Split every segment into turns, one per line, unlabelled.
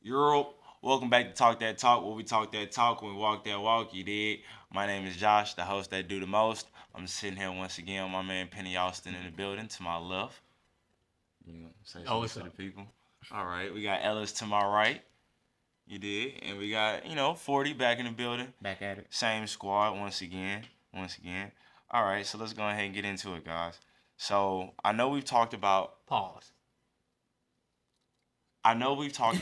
Europe. Welcome back to Talk That Talk, where we talk that talk when we walk that walk. You did. My name is Josh, the host that do the most. I'm sitting here once again with my man Penny Austin in the building to my left. You know, say
Oh,
something
what's
to the
up?
people. All right, we got Ellis to my right. You did, and we got 40 back in the building.
Back at it.
Same squad once again. Once again. All right, so let's go ahead and get into it, guys. So I know we've talked about
Pause.
a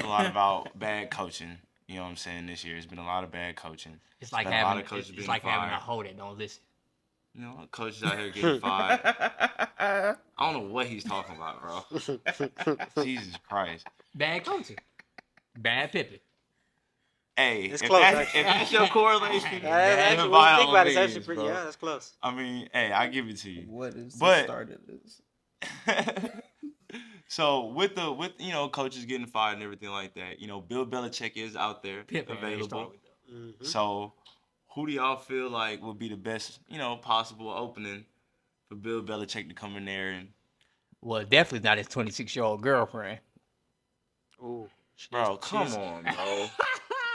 lot about bad coaching. You know what I'm saying? This year, it's been a lot of bad coaching.
It's like
Been a lot
having
of coaches
it's
being
like having a
fired.
hoe that don't listen.
You know, coaches out here getting fired. I don't know what he's talking about, bro. Jesus Christ.
Bad coaching. Bad Pippin.
Hey,
It's
if,
close,
that,
actually.
if that's your correlation,
Actually,
then
when
by
you think
all
about it, it's
means,
actually pretty.
bro.
Yeah, that's close.
I mean, hey, I give it to you.
What is
But-
the start of this?
So with coaches getting fired and everything like that, Bill Belichick is out there
Pippin ain't
available.
strong though.
Mhm.
So who do y'all feel like would be the best, possible opening for Bill Belichick to come in there and
Well, definitely not his 26-year-old girlfriend.
Ooh.
bro, come
She's-
on, bro.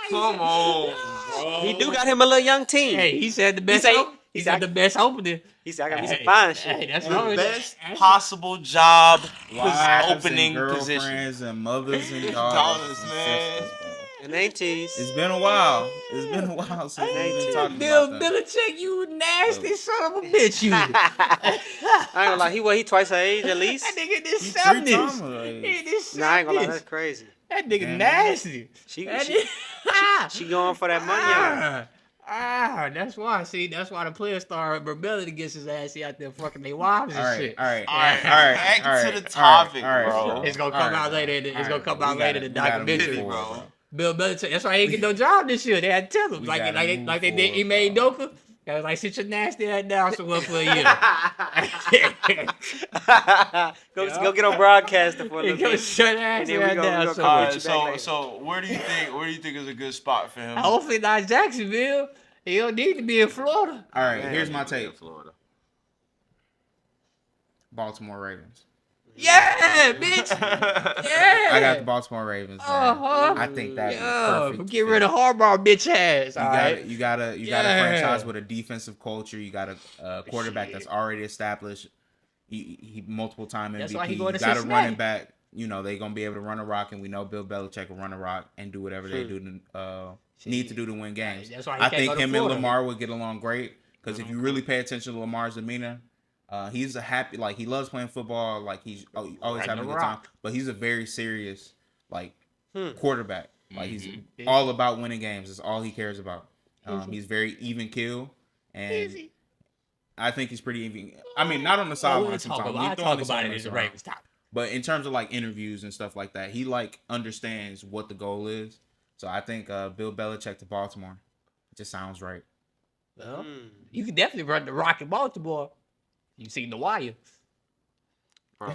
Come on, bro.
He do got him a little young team.
Hey, he said the best.
say-
He
he
said
said-
the best opening.
He said, I got me some
Hey,
fine
hey,
shit.
that's
The
right.
best
That's-
possible job
Wives
opening
and
position.
girlfriends and mothers and
Daughters,
daughters, and
man.
sisters, bro.
And aunties.
It's been a while. It's been a while since we've been talking
Bill
about that.
Belichick, you nasty son of a bitch, you.
I ain't gonna lie, he twice her age at least.
That nigga in his
He's
70s.
3 times her age.
He in his 70s.
Nah, I ain't gonna lie, that's crazy.
That nigga
Damn.
nasty.
She
That
she,
nigga-
she going for that money. Yeah.
That's why. See, that's why the players start rebelling against his ass. He out there fucking their wives and
All right,
shit.
all right,
All right,
all right,
back
all right,
to the
all right,
topic,
all right,
bro.
It's gonna
All
come
right,
out
bro.
later. It's
All
gonna
right,
come
bro.
out
We
later.
gotta-
The
we gotta move
documentary,
forward,
bro.
Bill Belichick. That's why he didn't get no job this year. They had to tell him
We
like
gotta
they
move
did. He
forward,
made
bro.
Doka. I was like, sit your nasty ass down somewhere for a year.
Go get on broadcaster for a
He
little
go
bit.
shut ass
then we
down
go- we go
All
somewhere.
right,
Put you back later.
so where do you think is a good spot for him?
Hopefully not Jacksonville. He don't need to be in Florida.
All right,
Man.
here's my
In
take.
Florida.
Baltimore Ravens.
Yeah, bitch. Yeah.
I got the Baltimore Ravens. Man.
Uh-huh.
I think that'd be
Yeah,
perfect.
get rid of Harbaugh, bitch ass.
You
All
got
right.
you got a
Yeah.
franchise with a defensive culture. You got a quarterback that's already established. He multiple time MVP.
That's why he
You
going to
got a
Cincinnati.
running back. They gonna be able to run a rock, and we know Bill Belichick will run a rock and do whatever they do to need to do to win games.
That's why he
I
can't
think
go to
him
Florida.
and Lamar would get along great because if you really pay attention to Lamar's demeanor, he's a happy he loves playing football. Like he's always
Right
having a
the
good time,
rock.
but he's a very serious quarterback. Like he's
Mhm.
all about winning games. That's all he cares about. He's very even kill, and
Easy.
I think he's pretty even. I mean, not on the sideline
We'll
sometimes.
talk
He's
about, I
throwing
talk
his
about it
helmets
as a
around.
Ravens top.
But in terms of interviews and stuff like that, he understands what the goal is. So I think Bill Belichick to Baltimore just sounds right.
Well,
Mm.
you can definitely run the rock in Baltimore. You seen the wire.
Bro.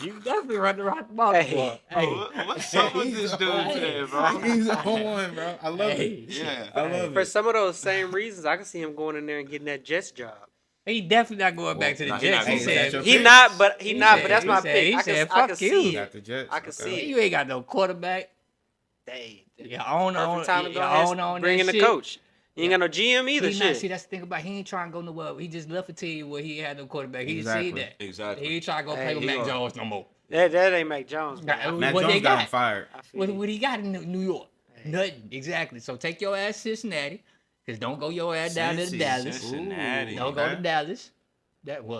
You can definitely run the rock in Baltimore.
Bro,
Hey,
what's up with this dude today, bro?
He's on one, bro. I love
hey.
it.
Yeah.
I love
For
it.
some of those same reasons, I can see him going in there and getting that Jets job.
He definitely not going back to the
Well, he
Jets.
not
He
going
back.
said,
Is that
He
your pick?
not, but he
He
not.
said-
But that's
he
my
said-
pick.
he
I
said,
can
"Fuck
see
you."
it.
Got the Jets.
I can see it.
you ain't got no quarterback.
Hey,
You own
perfect time to go
you
ahead
own
and bring in
that
the
shit.
coach. You ain't got no GM either.
He not,
Shit.
see, that's the thing about he ain't trying to go nowhere. He just left a team where he had no quarterback. He didn't see
Exactly.
that.
Exactly.
He ain't trying to go play
Hey,
with
he
Mac
gonna-
Jones no more.
That ain't Mac Jones. man.
Nah,
I
Matt
What
Jones
they
got him
got?
fired.
feel
What,
you.
what he got in New York? Nothing. Exactly. So take your ass to Cincinnati. Because don't go your ass down to
Cincy,
Dallas.
Cincinnati.
Don't go to
Okay.
Dallas.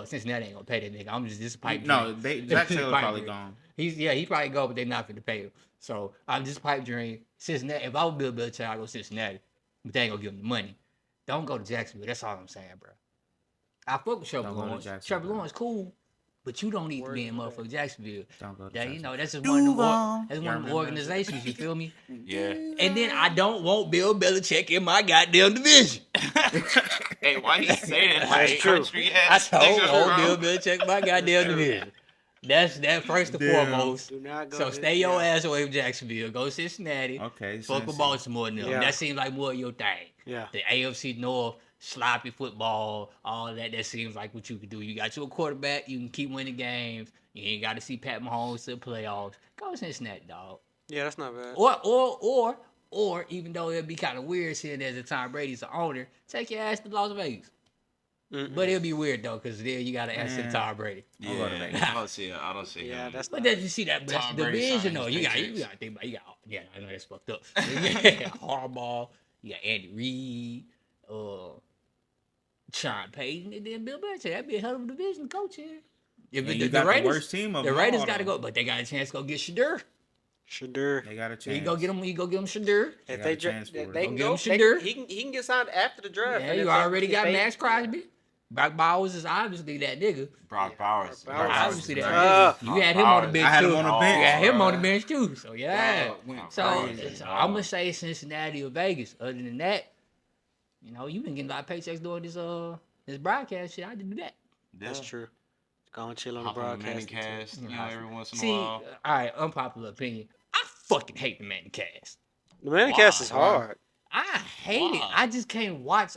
Cincinnati ain't gonna pay that nigga. I'm just a pipe
No,
dream.
Zach Taylor
Pipe
probably
dream.
gone.
He probably go, but they not finna pay him. So I'm just a pipe dream. Cincinnati. If I was Bill Belichick, I'd go Cincinnati. But they ain't gonna give him the money. Don't go to Jacksonville. That's all I'm saying, bro. I fuck with Trevor
Don't go to
Lawrence.
Jacksonville.
Trevor Lawrence cool, but you don't need to be in
Word.
motherfucking Jacksonville.
Don't go to
That you
Jacksonville.
know that's just one of them.
Duval.
That's
Y'all
one of them
remember that?
organizations. You feel me?
Yeah.
And then I don't want Bill Belichick in my goddamn division.
Hey, why you say that?
That's
like
true.
country
I
ass
don't
nigga,
want
bro?
Bill Belichick in my goddamn division. That's that first and
Damn.
foremost.
Do not go
So
to-
stay your
yeah.
ass away from Jacksonville. Go to Cincinnati.
Okay.
Fuck with
Cincy.
Baltimore and them.
Yeah.
That seems like more of your thing.
Yeah.
The AFC North, sloppy football, all that. That seems like what you could do. You got your quarterback. You can keep winning games. You ain't got to see Pat Mahomes to the playoffs. Go to Cincinnati, dog.
Yeah, that's not bad.
Or even though it'd be kind of weird seeing as a Tom Brady's the owner, take your ass to Las Vegas. But it'll be weird though, because there you got to answer to Tom Brady.
I'll go to Vegas.
I don't see it. I don't see
Yeah,
him.
that's
But
not.
then you see that, but that's
Tom
the
Brady
division
signing
though.
his
You got
paychecks.
to think about. Yeah, I know that's fucked up. You got Harbaugh, you got Andy Reid, Sean Payton, and then Bill Belichick. That'd be a hell of a division coach here. If
And you got the worst team of
the
them
Raiders
all,
got to
though.
go, but they got a chance to go get Shadur.
Shadur.
They got a
You
chance.
go get him. You go get him Shadur.
If
got
they
a chance for it.
they
Go
can
get
go.
him Shadur.
He can get signed after the draft.
Yeah,
and
you
if
already
if
got
they-
Max Crosby. Brock Bowers is obviously that nigga.
Brock Bowers.
Brock
Bowers
Obviously
is
that
nice.
nigga. You had him on the
Bowers.
bench
I had
too.
him on the
Oh,
bench.
You had him
bro.
on the bench too. So yeah.
Dog went
So
crazy.
I'm gonna say Cincinnati or Vegas. Other than that, you know, you've been getting a lot of paychecks doing this broadcast shit. I did do that.
That's true. Go and chill on the
Hop on the
broadcast.
Manicast, you know, every once in a
See,
while.
all right, unpopular opinion. I fucking hate the Manning cast.
The Manicast is
Why?
hard.
I hate it.
Why?
I just can't watch.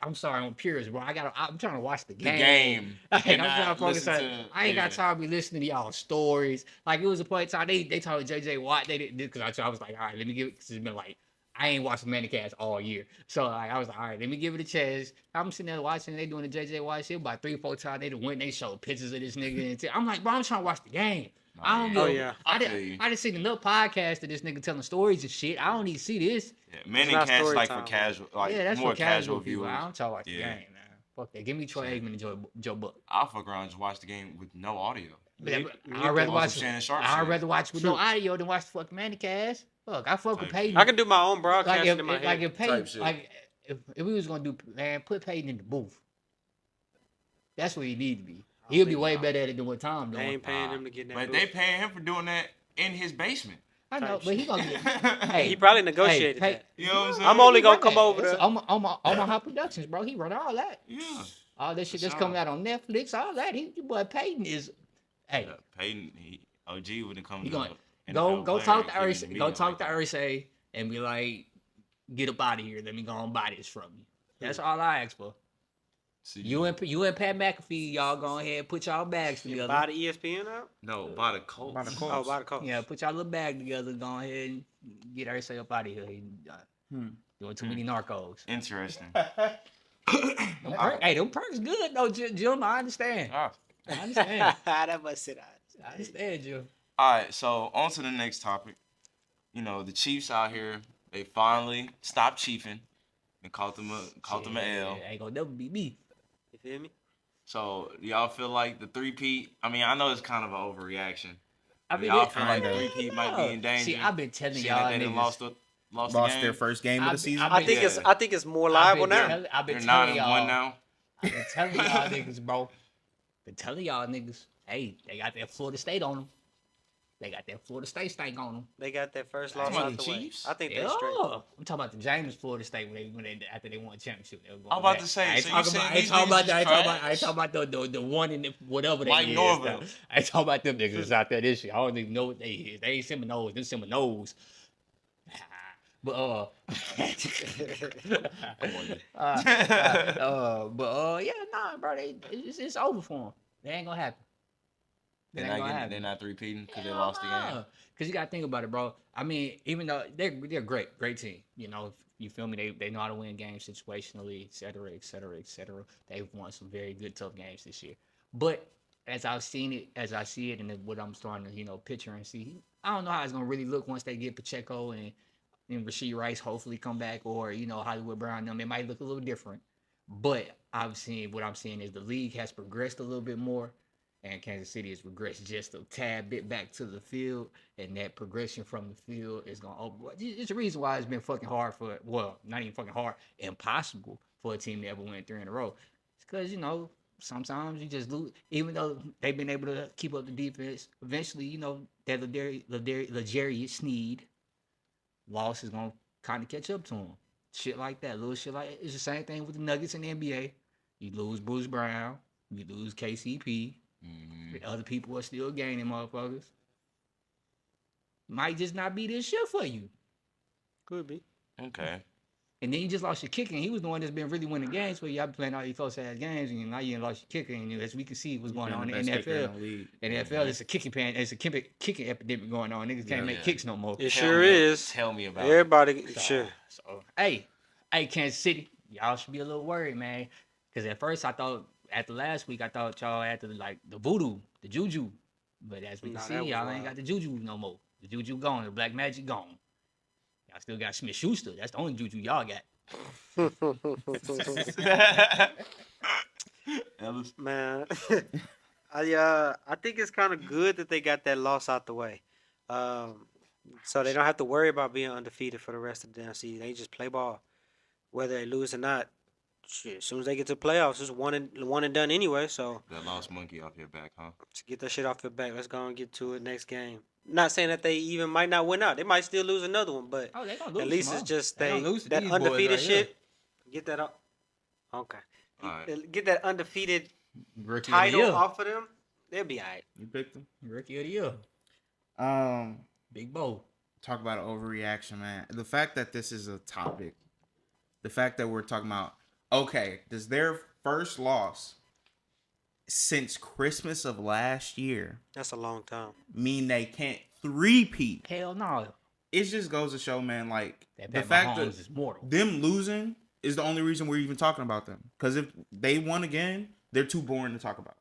I'm sorry, I'm purist, bro. I'm trying to watch the
The
game.
game.
Like,
And
I'm trying
not
to focus on.
listen to-
I ain't got
yeah.
time to be listening to y'all stories. Like it was a point in time they told JJ Watt they didn't because I was like, all right, let me give it because it's been like I ain't watched the Manicast all year, so like I was like, all right, let me give it a chance. I'm sitting there watching. They doing the JJ Watt shit about 3-4 times. They done went. They showed pictures of this nigga. And I'm like, bro, I'm trying to watch the game. I don't
yeah.
know.
Oh, yeah.
I
I feel you.
didn't see enough podcasts of this nigga telling stories and shit. I don't need to see this.
Yeah,
It's not
Manicast
story
like
time,
for casual, like
Yeah, that's
more
for
casual
people.
viewers.
I don't talk about the
Yeah.
game, man. Fuck that. Give me Troy Aikman and Joe Buck.
I'll fuck around and just watch the game with no audio.
But
Me-
I'd rather
On
watch.
some Shannon Sharp
I'd
shit.
rather watch with no audio than watch the fucking Manicast. Fuck, I fuck with
Type
Peyton.
I can do my own broadcast
like
in my head.
if Peyton,
Type shit.
like if we was gonna do, man, put Peyton in the booth. That's what he need to be. He'll be way better at it than what Tom
They
doing.
ain't paying him to get in that
But
booth.
they paying him for doing that in his basement.
I know,
type
but he
shit.
gonna get.
Hey,
He probably negotiated
Pey-
that.
You know what I'm saying?
I'm only
he
gonna
run
come
that.
over
It's
there.
Omaha Productions, bro. He run all that.
Yeah.
All that shit
For
that's
sure.
coming out on Netflix, all that. Your boy Peyton is, hey,
Yeah, Peyton, OG wouldn't come
he
to
going
the
go
NFL
go
player
talk
and
to
give him
Iris,
the
go
meeting
talk
like
to
that.
RSA and be like, get up out of here. Let me go and buy this from you. That's all I ask for.
See,
You and Pat McAfee, y'all go ahead and put y'all bags
You
together.
buy the ESPN out?
no, by the Colts.
By the
Oh,
Colts.
buy the Colts.
Yeah, put y'all little bag together. Go ahead and get RSA up out of here. Doing too many narcos.
Interesting.
Hey, them perks good though, Jim. I understand.
Ah.
I understand.
That must sit
I understand, Jim.
All right, so on to the next topic. You know, the Chiefs out here, they finally stopped chiefing and caught them a L.
Ain't gonna never be me.
You feel me?
So, do y'all feel like the three-peat? I mean, I know it's kind of an overreaction.
I mean,
y'all
it-
feel like the
kinda.
three-peat might be in danger.
See, I've been telling
seeing
y'all
that they done
niggas.
lost the
Lost
game.
their first game of
I've
the
been-
season.
I've
I
been-
think
Yeah.
I think it's more liable now.
I've been
They're
telling
9-1
y'all.
now.
I've been telling y'all niggas, bro. Been telling y'all niggas, hey, they got that Florida State on them. They got that Florida State stank on them.
They got that first
You
loss
talking
out
about
the
the
way.
Chiefs?
I think
Yeah,
they're straight.
I'm talking about the James Florida State when they after they won a championship. They were going
I'm about
back.
to say,
I ain't
so you
talking
saying
about. I ain't
these
talking
niggas
about
is
that. I ain't
trash?
talking about the one in the whatever they
Mike
is.
Norville.
I ain't talking about them niggas out there this year. I don't even know what they is. They ain't Seminoles. Them Seminoles. But yeah, nah, bro. It's over for them. They ain't gonna happen. It ain't gonna happen.
They're not three-peating because they lost the game.
Because you gotta think about it, bro. I mean, even though they're great team. You know, you feel me? They know how to win games situationally, et cetera, et cetera, et cetera. They've won some very good tough games this year. But as I see it, and what I'm starting to picture and see, I don't know how it's gonna really look once they get Pacheco and Rasheed Rice hopefully come back, or Hollywood Brown them. It might look a little different. But what I'm seeing is the league has progressed a little bit more. And Kansas City has regressed just a tad bit back to the field, and that progression from the field is going to open. It's the reason why it's been fucking hard not even fucking hard, impossible for a team to ever win 3 in a row. It's because, sometimes you just lose. Even though they've been able to keep up the defense, eventually, that L'Jarius Sneed loss is going to kind of catch up to him. Shit like that, little shit like that. It's the same thing with the Nuggets in the NBA. You lose Bruce Brown, you lose KCP.
Mhm.
Other people are still gaining, motherfuckers. Might just not be this shit for you.
Could be.
Okay.
And then you just lost your kicker. And he was the one that's been really winning games. But y'all been playing all these close ass games, and now you lost your kicker. And as we can see, what's going on in the NFL. In the NFL, it's a kicking epidemic going on. Niggas can't make kicks no more.
It sure is.
Tell me about
Everybody,
So,
sure.
So, hey, Kansas City, y'all should be a little worried, man. Because at first I thought, after last week, I thought y'all had the voodoo, the juju. But as we can see, y'all ain't got the juju no more. The juju gone, the black magic gone. Y'all still got Smith Schuster. That's the only juju y'all got.
it. Ellis?
Man, I think it's kind of good that they got that loss out the way, so they don't have to worry about being undefeated for the rest of the damn season. They just play ball, whether they lose or not. Shit, as soon as they get to the playoffs, it's one and done anyway. So
That lost monkey off your back, huh?
to get that shit off your back, let's go and get to it next game. Not saying that they even might not win out. They might still lose another one, but
Oh, they gonna lose
at least
tomorrow.
it's just
They gonna lose to
that
these boys
undefeated
right
shit. Get that up. Okay.
All right.
Get that undefeated
Rookie
title
of the year.
off of them. They'll be all right.
You picked them.
Rookie of the year. Big Bo.
Talk about overreaction, man. The fact that this is a topic, the fact that we're talking about, okay, does their first loss since Christmas of last year
That's a long time.
mean they can't three-peat?
Hell no.
It just goes to show, man, like,
That
the
Pat
fact
Mahomes
that
is mortal.
them losing is the only reason we're even talking about them. Because if they won again, they're too boring to talk about.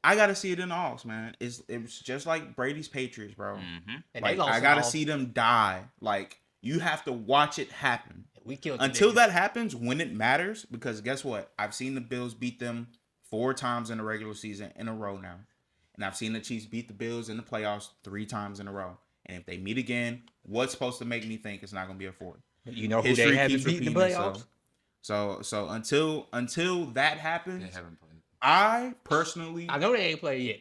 I gotta see it in the Alls, man. It's just like Brady's Patriots, bro.
Mm-hmm.
And they
Like,
lost
I
in
gotta
all-
see them die. Like, you have to watch it happen.
We killed
Until
niggas.
that happens, when it matters, because guess what? I've seen the Bills beat them 4 times in the regular season in a row now. And I've seen the Chiefs beat the Bills in the playoffs 3 times in a row. And if they meet again, what's supposed to make me think it's not going to be a 4th?
You know who
History
they haven't
keeps
beat in the
repeating
playoffs?
itself. So until that happens,
They haven't played.
I personally
I know they ain't played yet.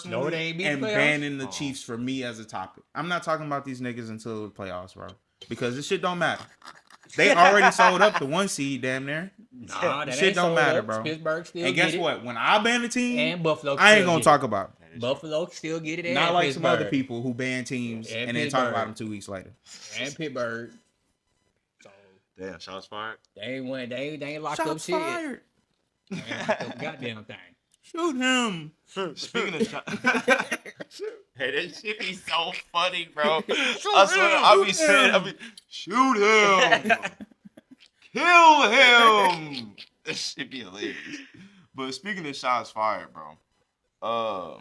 No, they ain't beat the
am
playoffs?
banning the
Oh.
Chiefs for me as a topic. I'm not talking about these niggas until the playoffs, bro. Because this shit don't matter. They already sold up the 1 seed, damn near.
Nah, that
Shit
ain't
don't
sold
matter,
up.
bro.
Pittsburgh still
And
get
guess
it.
what? When I ban a team,
And Buffalo
I ain't
still
gonna
get
talk
it.
about it.
That is
Buffalo still get it.
Not
and
like some other
Pittsburgh.
people who ban teams
And
and then talk about
Pittsburgh.
them 2 weeks later.
And Pittsburgh. So
true. Damn, shots fired.
they ain't won. They ain't locked up
Shots
shit.
fired.
They ain't locked up a goddamn thing.
Shoot him.
Speaking of shots. Hey, that shit be so funny, bro. I swear, I be saying, shoot him. Kill him. That shit be hilarious. But speaking of shots fired, bro,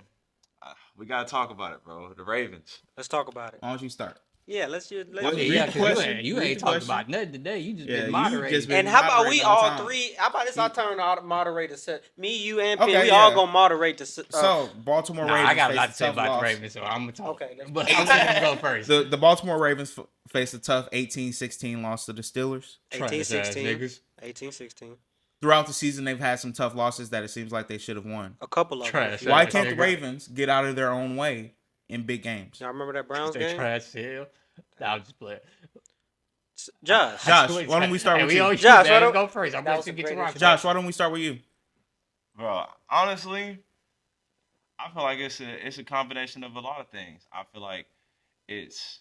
we gotta talk about it, bro. The Ravens.
Let's talk about it.
Why don't you start?
Yeah, let's just
What-
I
let's
mean,
read
yeah,
the
'cause
question.
you
Read
ain't
the
talking
question.
about nothing today. You just
Yeah,
been
you
moderating.
just been-
And how about we
moderating all
all
the time.
three? How about this? Our turn to moderate the set. Me, you, and Penn.
Okay,
We all
yeah.
gonna moderate the.
So, Baltimore
Nah,
Ravens
I got a
face
lot to say
tough
about
loss.
the Ravens, so I'm gonna talk.
Okay, let's-
But I'm gonna go first.
The Baltimore Ravens faced a tough 18-16 loss to the Steelers.
18-16.
niggas.
18-16.
Throughout the season, they've had some tough losses that it seems like they should have won.
A couple of
Trash.
them.
Why
Yeah,
can't the
nigga.
Ravens get out of their own way in big games?
Y'all remember that Browns
They
game?
trash hell. Nah, I'm just playing.
Josh.
Josh, why don't we start with you?
Josh,
Josh, why
let's
don't-
go first. I'm
That
going
was
to
a
get
great
you rock.
introduction.
Josh, why don't we start with you?
Bro, honestly, I feel like it's a combination of a lot of things. I feel like it's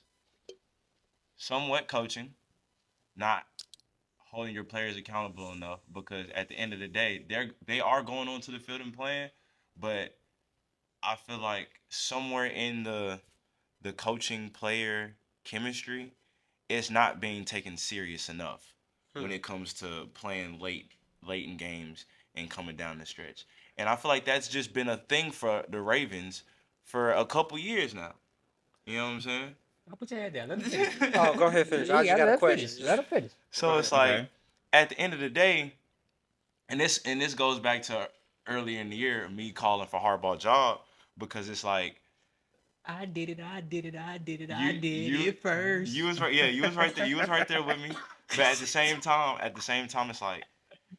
somewhat coaching, not holding your players accountable enough, because at the end of the day, they are going onto the field and playing, but I feel like somewhere in the coaching player chemistry, it's not being taken serious enough when it comes to playing late in games and coming down the stretch. And I feel like that's just been a thing for the Ravens for a couple years now. You know what I'm saying?
I'll put your head down. Let me finish.
Oh, go ahead, finish. I just got a question.
Let him finish.
So it's
Okay.
like at the end of the day, and this goes back to earlier in the year, me calling for Harbaugh's job, because it's like
I did it
you-
first.
you was right. Yeah, you was right there. You was right there with me. But at the same time, it's like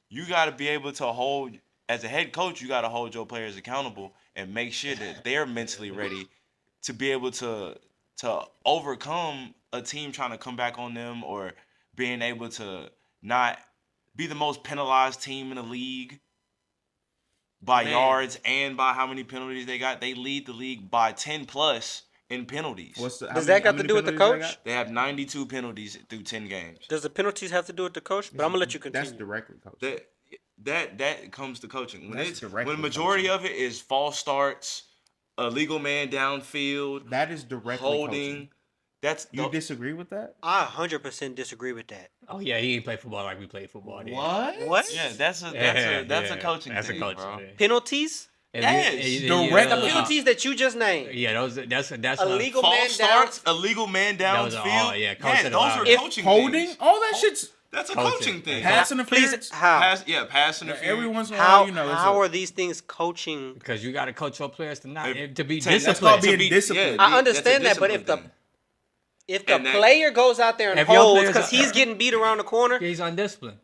you got to be able to hold, as a head coach, you got to hold your players accountable and make sure that they're mentally ready to be able to overcome a team trying to come back on them, or being able to not be the most penalized team in the league by
Man.
yards and by how many penalties they got. They lead the league by 10 plus in penalties.
Does that got to do with the coach?
They have 92 penalties through 10 games.
Does the penalties have to do with the coach? But I'm gonna let you continue.
That's directly coaching.
That comes to coaching.
That's directly
When the majority
coaching.
of it is false starts, a legal man downfield,
That is directly
holding.
coaching.
That's
You disagree with that?
I 100% disagree with that.
Oh yeah, he ain't play football like we play football. Then.
What?
yeah. That's a coaching
That's
thing,
a coaching
bro.
thing.
Penalties?
Yes.
Direct
Penalties that you just named.
Yeah, that's
A legal man
False
down.
starts, a legal man
Those are all-
downfield.
yeah, coach
Yeah,
said
those
allowed
are
it.
coaching
Holding?
things.
All that shit's
That's a
Coaching.
coaching thing.
pass interference.
Please, how?
Pass interference.
Every once in a while,
How,
it's
how are these things coaching?
because you got to coach your players to not
If-
to be
That's
called
disciplined.
being disciplined.
I understand
that's a
that, but if
discipline
if the
And that-
player goes out there and
If your
holds
players
because
are-
he's getting beat around the corner,
He's undisciplined.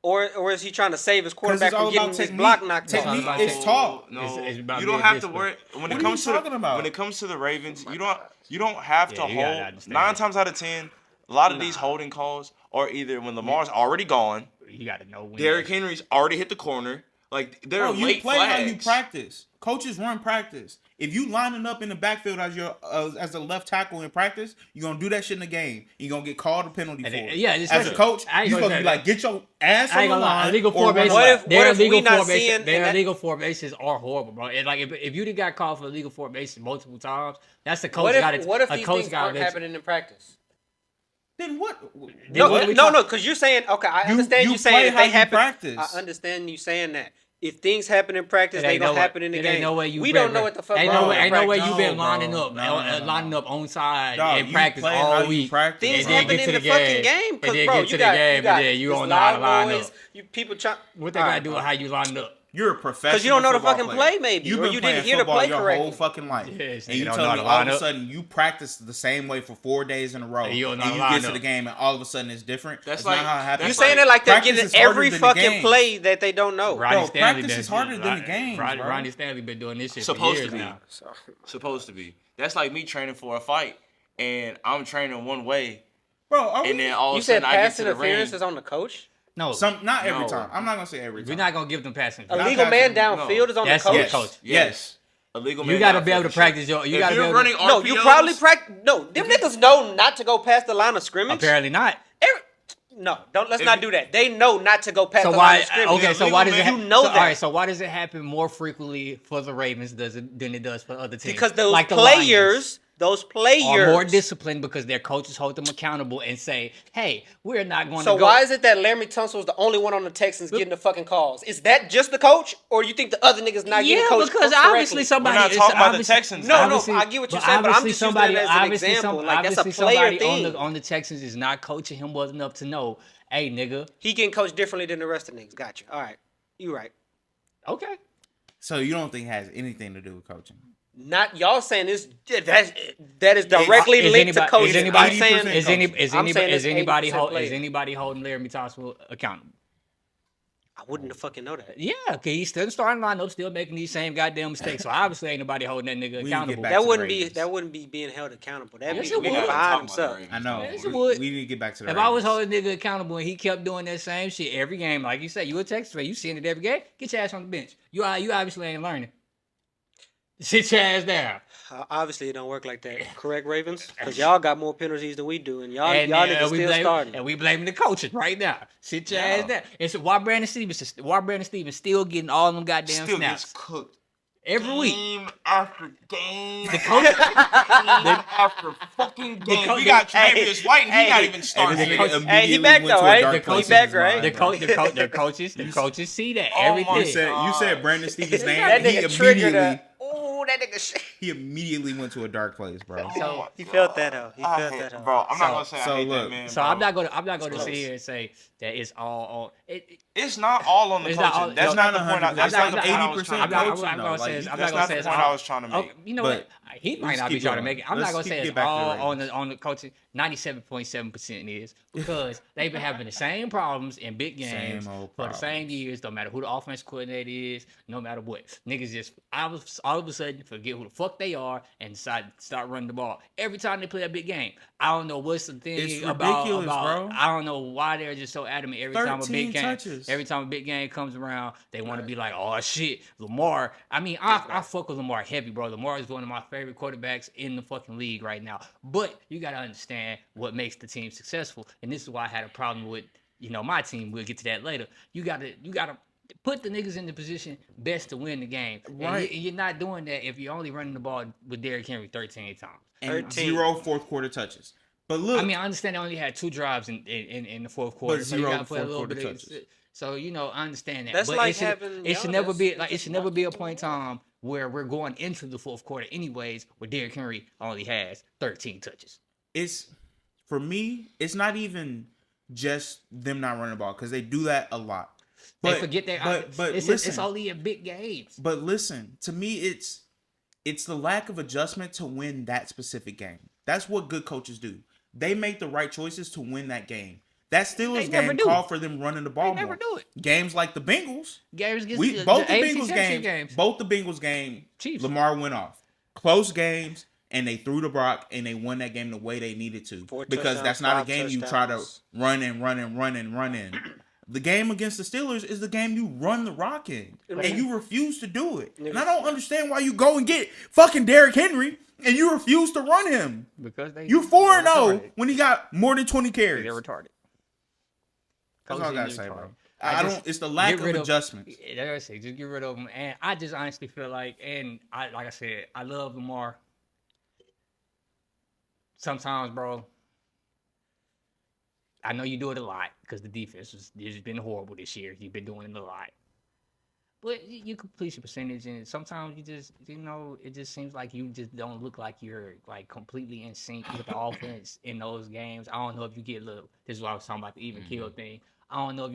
or is he trying to save his
Because
quarterback
it's all
from getting
about
his
technique.
block knocked off?
Technique
about
is
that.
taught.
No,
It's about
you don't
being
have to
disciplined.
worry when
What
it
are
comes
you
to
talking about?
when it comes to the Ravens. You don't have to
Yeah, you gotta
hold.
understand.
9 times out of 10, a lot of these holding calls are either when Lamar's already gone,
You got to know when.
Derrick Henry's already hit the corner. Like they're
Bro, you
late
play
flags.
how you practice. Coaches run practice. If you lining up in the backfield as your as a left tackle in practice, you're gonna do that shit in the game. You're gonna get called a penalty for
And
it.
yeah,
as a
especially-
coach,
I ain't
you're
gonna
supposed to be
say
like, get your ass
I
on
ain't
the
gonna lie.
line.
Illegal
or run
formations.
What
left.
if-
Their
we
illegal
not
formations.
seeing-
Their
and that-
illegal formations are horrible, bro. And like if you got called for illegal formation multiple times, that's the coach
What
got
if
it.
what if
a
these
coach
things
got
aren't
it.
happening in practice?
Then what?
Then what are we talking-
Because you're saying okay. I
You-
understand
you
you saying
play
if
how
they
you
happen.
practice.
I understand you saying that. If things happen in practice,
It
they
ain't
gonna
no way-
happen in the
it
game.
ain't no way you
we
been-
don't know what the fuck.
Ain't
going
no
on
way.
in
Ain't no way
practice.
you been
No,
lining
bro.
up,
No.
lining up on side
Dog,
in
you
practice
play how
all
you
week.
practice.
Things
And then
happen
get
in
to
the
the
fucking
game.
game
And
because
then
bro,
get
you
to the
got
game,
you got
and then you
this
don't know how to
loud
line
noise.
up.
You people try.
What they got to do with how you lined up?
You're a professional.
Because you don't know the
football
fucking
player.
play, maybe,
You've
or
been
you
playing
didn't hear the
football
play
your
correctly.
whole fucking life.
Yes,
And you
don't
tell
know
me
how to
all
line
of a
up.
sudden you practice the same way for 4 days in a row,
And you don't know
and
how
you
to
get
line
to the
up.
game and all of a sudden it's different.
That's
That's
like-
not how it happens.
You
that's
saying
like-
it like they're
practice
getting
is harder
every
than the
fucking
games.
play that they don't know.
Ronnie Stanley
practice
been
is harder than the games, bro.
Ronnie Stanley been doing this shit
Supposed
for
to
years
be.
now.
Supposed to be. That's like me training for a fight, and I'm training one way,
Bro, are
and
we-
then all
You
of a
said
sudden I get
pass
to the ring.
interference is on the coach.
No,
not every
No.
time. I'm not gonna say every
we're
time.
not gonna give them passing.
A
Not
legal man
passing,
no.
downfield is on the
That's on
coach.
the coach.
Yes.
Illegal man
You got to
downfield
be able to
for sure.
practice your. You
If
got to be
you're
able
running
to,
No, you
RPOs,
probably practice. No, them niggas know not to go past the line of scrimmage.
apparently not.
No, don't. Let's
If
not
you-
do that. They know not to go past
So
the line
why?
of scrimmage.
Okay, so why does it?
legal
Ha-
man,
you know
so,
that.
All right, so why does it happen more frequently for the Ravens than it does for other teams?
Because those
Like the
players, those
Lions
players
are more disciplined because their coaches hold them accountable and say, "Hey, we're not going
So
to go."
why is it that Laramie Tunsil's the only one on the Texans getting the fucking calls? Is that just the coach, or you think the other niggas not getting
Yeah,
coached
because
correctly?
obviously somebody.
We're not
it's
talking about the
obviously-
Texans.
No, no,
obviously-
I get what you're
but
saying, but I'm
obviously
just using it as an
obviously
example. Like, that's a
obviously
player
somebody
thing.
on the Texans is not coaching him well enough to know, hey, nigga,
He getting coached differently than the rest of the niggas. Got you. All right, you right.
okay.
So you don't think it has anything to do with coaching?
Not y'all saying this. That is directly
Is
linked to
anybody-
coaching.
is anybody-
I'm saying
Is any-
I'm saying it's
is anybody
80%
hold,
player.
is anybody holding Laramie Tunsil accountable?
I wouldn't have fucking know that.
Yeah, because he's still starting lineup, still making these same goddamn mistakes. So obviously, ain't nobody holding that nigga
get
accountable.
back
That
to
wouldn't
the
be
Ravens.
that wouldn't be being held accountable. That'd
Yes,
be
it
being
would.
behind himself.
I know.
Yes, it would.
We need to get back to the
If I was
Ravens.
holding a nigga accountable and he kept doing that same shit every game, like you said, you a Texas fan, you seeing it every game, get your ass on the bench. You obviously ain't learning. Sit your ass down.
Obviously, it don't work like that. Correct, Ravens? Because y'all got more penalties than we do, and y'all
And
niggas
we
still
blame,
starting.
and we blaming the coaches right now. Sit your ass down. It's why Brandon Stevens still getting all them goddamn
Still
snaps
gets cooked.
every week.
Game after game.
The coach,
Game after fucking game.
coach-
We got
Hey,
Tre'Davious White, and he
hey,
not
hey,
even
And
starting.
this
the
nigga
coach-
immediately
Hey, he back
went
though,
to a
right?
dark
The
place
coach-
in
back,
his
right?
mind,
the
bro.
coaches see that
Oh
every
my
You
day.
said Brandon Stevens' name.
That
He
nigga triggered
immediately
Ooh, that nigga shit.
he immediately went to a dark place, bro.
So
He felt that out. He
I
felt
hate-
that out.
bro, I'm
So-
not gonna say
so
I hate
look,
that man.
So
bro.
I'm not gonna
close.
sit here and say that it's all on.
It's not all on the
It's
coaching.
not all-
That's
no,
not the point. That's
I'm
not
not-
the point I was
80%
trying
I'm
to
not,
make.
coaching,
I'm
though.
gonna
Like,
say it's, I'm
that's
not gonna
not
say
the
it's
point
all.
I was trying to make.
You know
But
what? He might
let's
not be
keep
trying to
going.
make it. I'm
Let's
not gonna say
get
it's
back to the
all
Ravens.
on the coaching. 97.7% is because they've been having the same problems in big games
Same old
for the same
problems.
years. No matter who the offense coordinator is, no matter what, niggas just all of a sudden sudden forget who the fuck they are and decide to start running the ball every time they play a big game. I don't know what's the thing
It's
about
ridiculous, bro.
I don't know why they're just so adamant every time a
13
big game.
touches.
Every time a big game comes around, they want to be like, oh shit, Lamar. I mean, I fuck with Lamar heavy, bro. Lamar is one of my favorite quarterbacks in the fucking league right now. But you gotta understand what makes the team successful, and this is why I had a problem with my team. We'll get to that later. You gotta put the niggas in the position best to win the game.
Right.
And you're not doing that if you're only running the ball with Derrick Henry 13 times.
And
13.
0 fourth quarter touches. But look,
I mean, I understand they only had 2 drives in the fourth quarter.
But
so you
0
gotta play a
fourth
little
quarter
bit
touches.
So I understand that.
That's
but
like having
it should never
Giannis.
be it should never be a point in time where we're going into the fourth quarter anyways, where Derrick Henry only has 13 touches.
it's for me, it's not even just them not running the ball because they do that a lot.
They forget that.
But
it's
listen,
it's only in big games.
But listen, to me, it's the lack of adjustment to win that specific game. That's what good coaches do. They make the right choices to win that game. That Steelers
never
game
do.
called for them running the ball
They never
more.
do it.
Games like the Bengals,
Games against
both the
AFC
Bengals
Championship
games, both the Bengals game,
Chiefs.
Lamar went off. Close games, and they threw the rock, and they won that game the way they needed to.
4
Because
touchdowns,
that's not a
5
game you try to
touchdowns.
run in. The game against the Steelers is the game you run the rock in, and you refuse to do it. And I don't understand why you go and get fucking Derrick Henry and you refuse to run him.
Because
You 4-0 when he got more than 20 carries.
They're retarded.
That's all I gotta say,
Retarded.
bro. I don't. It's the lack of adjustments.
Just get rid of them, and I just honestly feel like, like I said, I love Lamar. Sometimes, bro, I know you do it a lot because the defense has been horrible this year. You've been doing it a lot, but your completion percentage, and sometimes you just, it just seems like you just don't look like you're like completely in sync with the offense in those games. I don't know if you get a little. This is what I was talking about, the even kill thing. I don't know if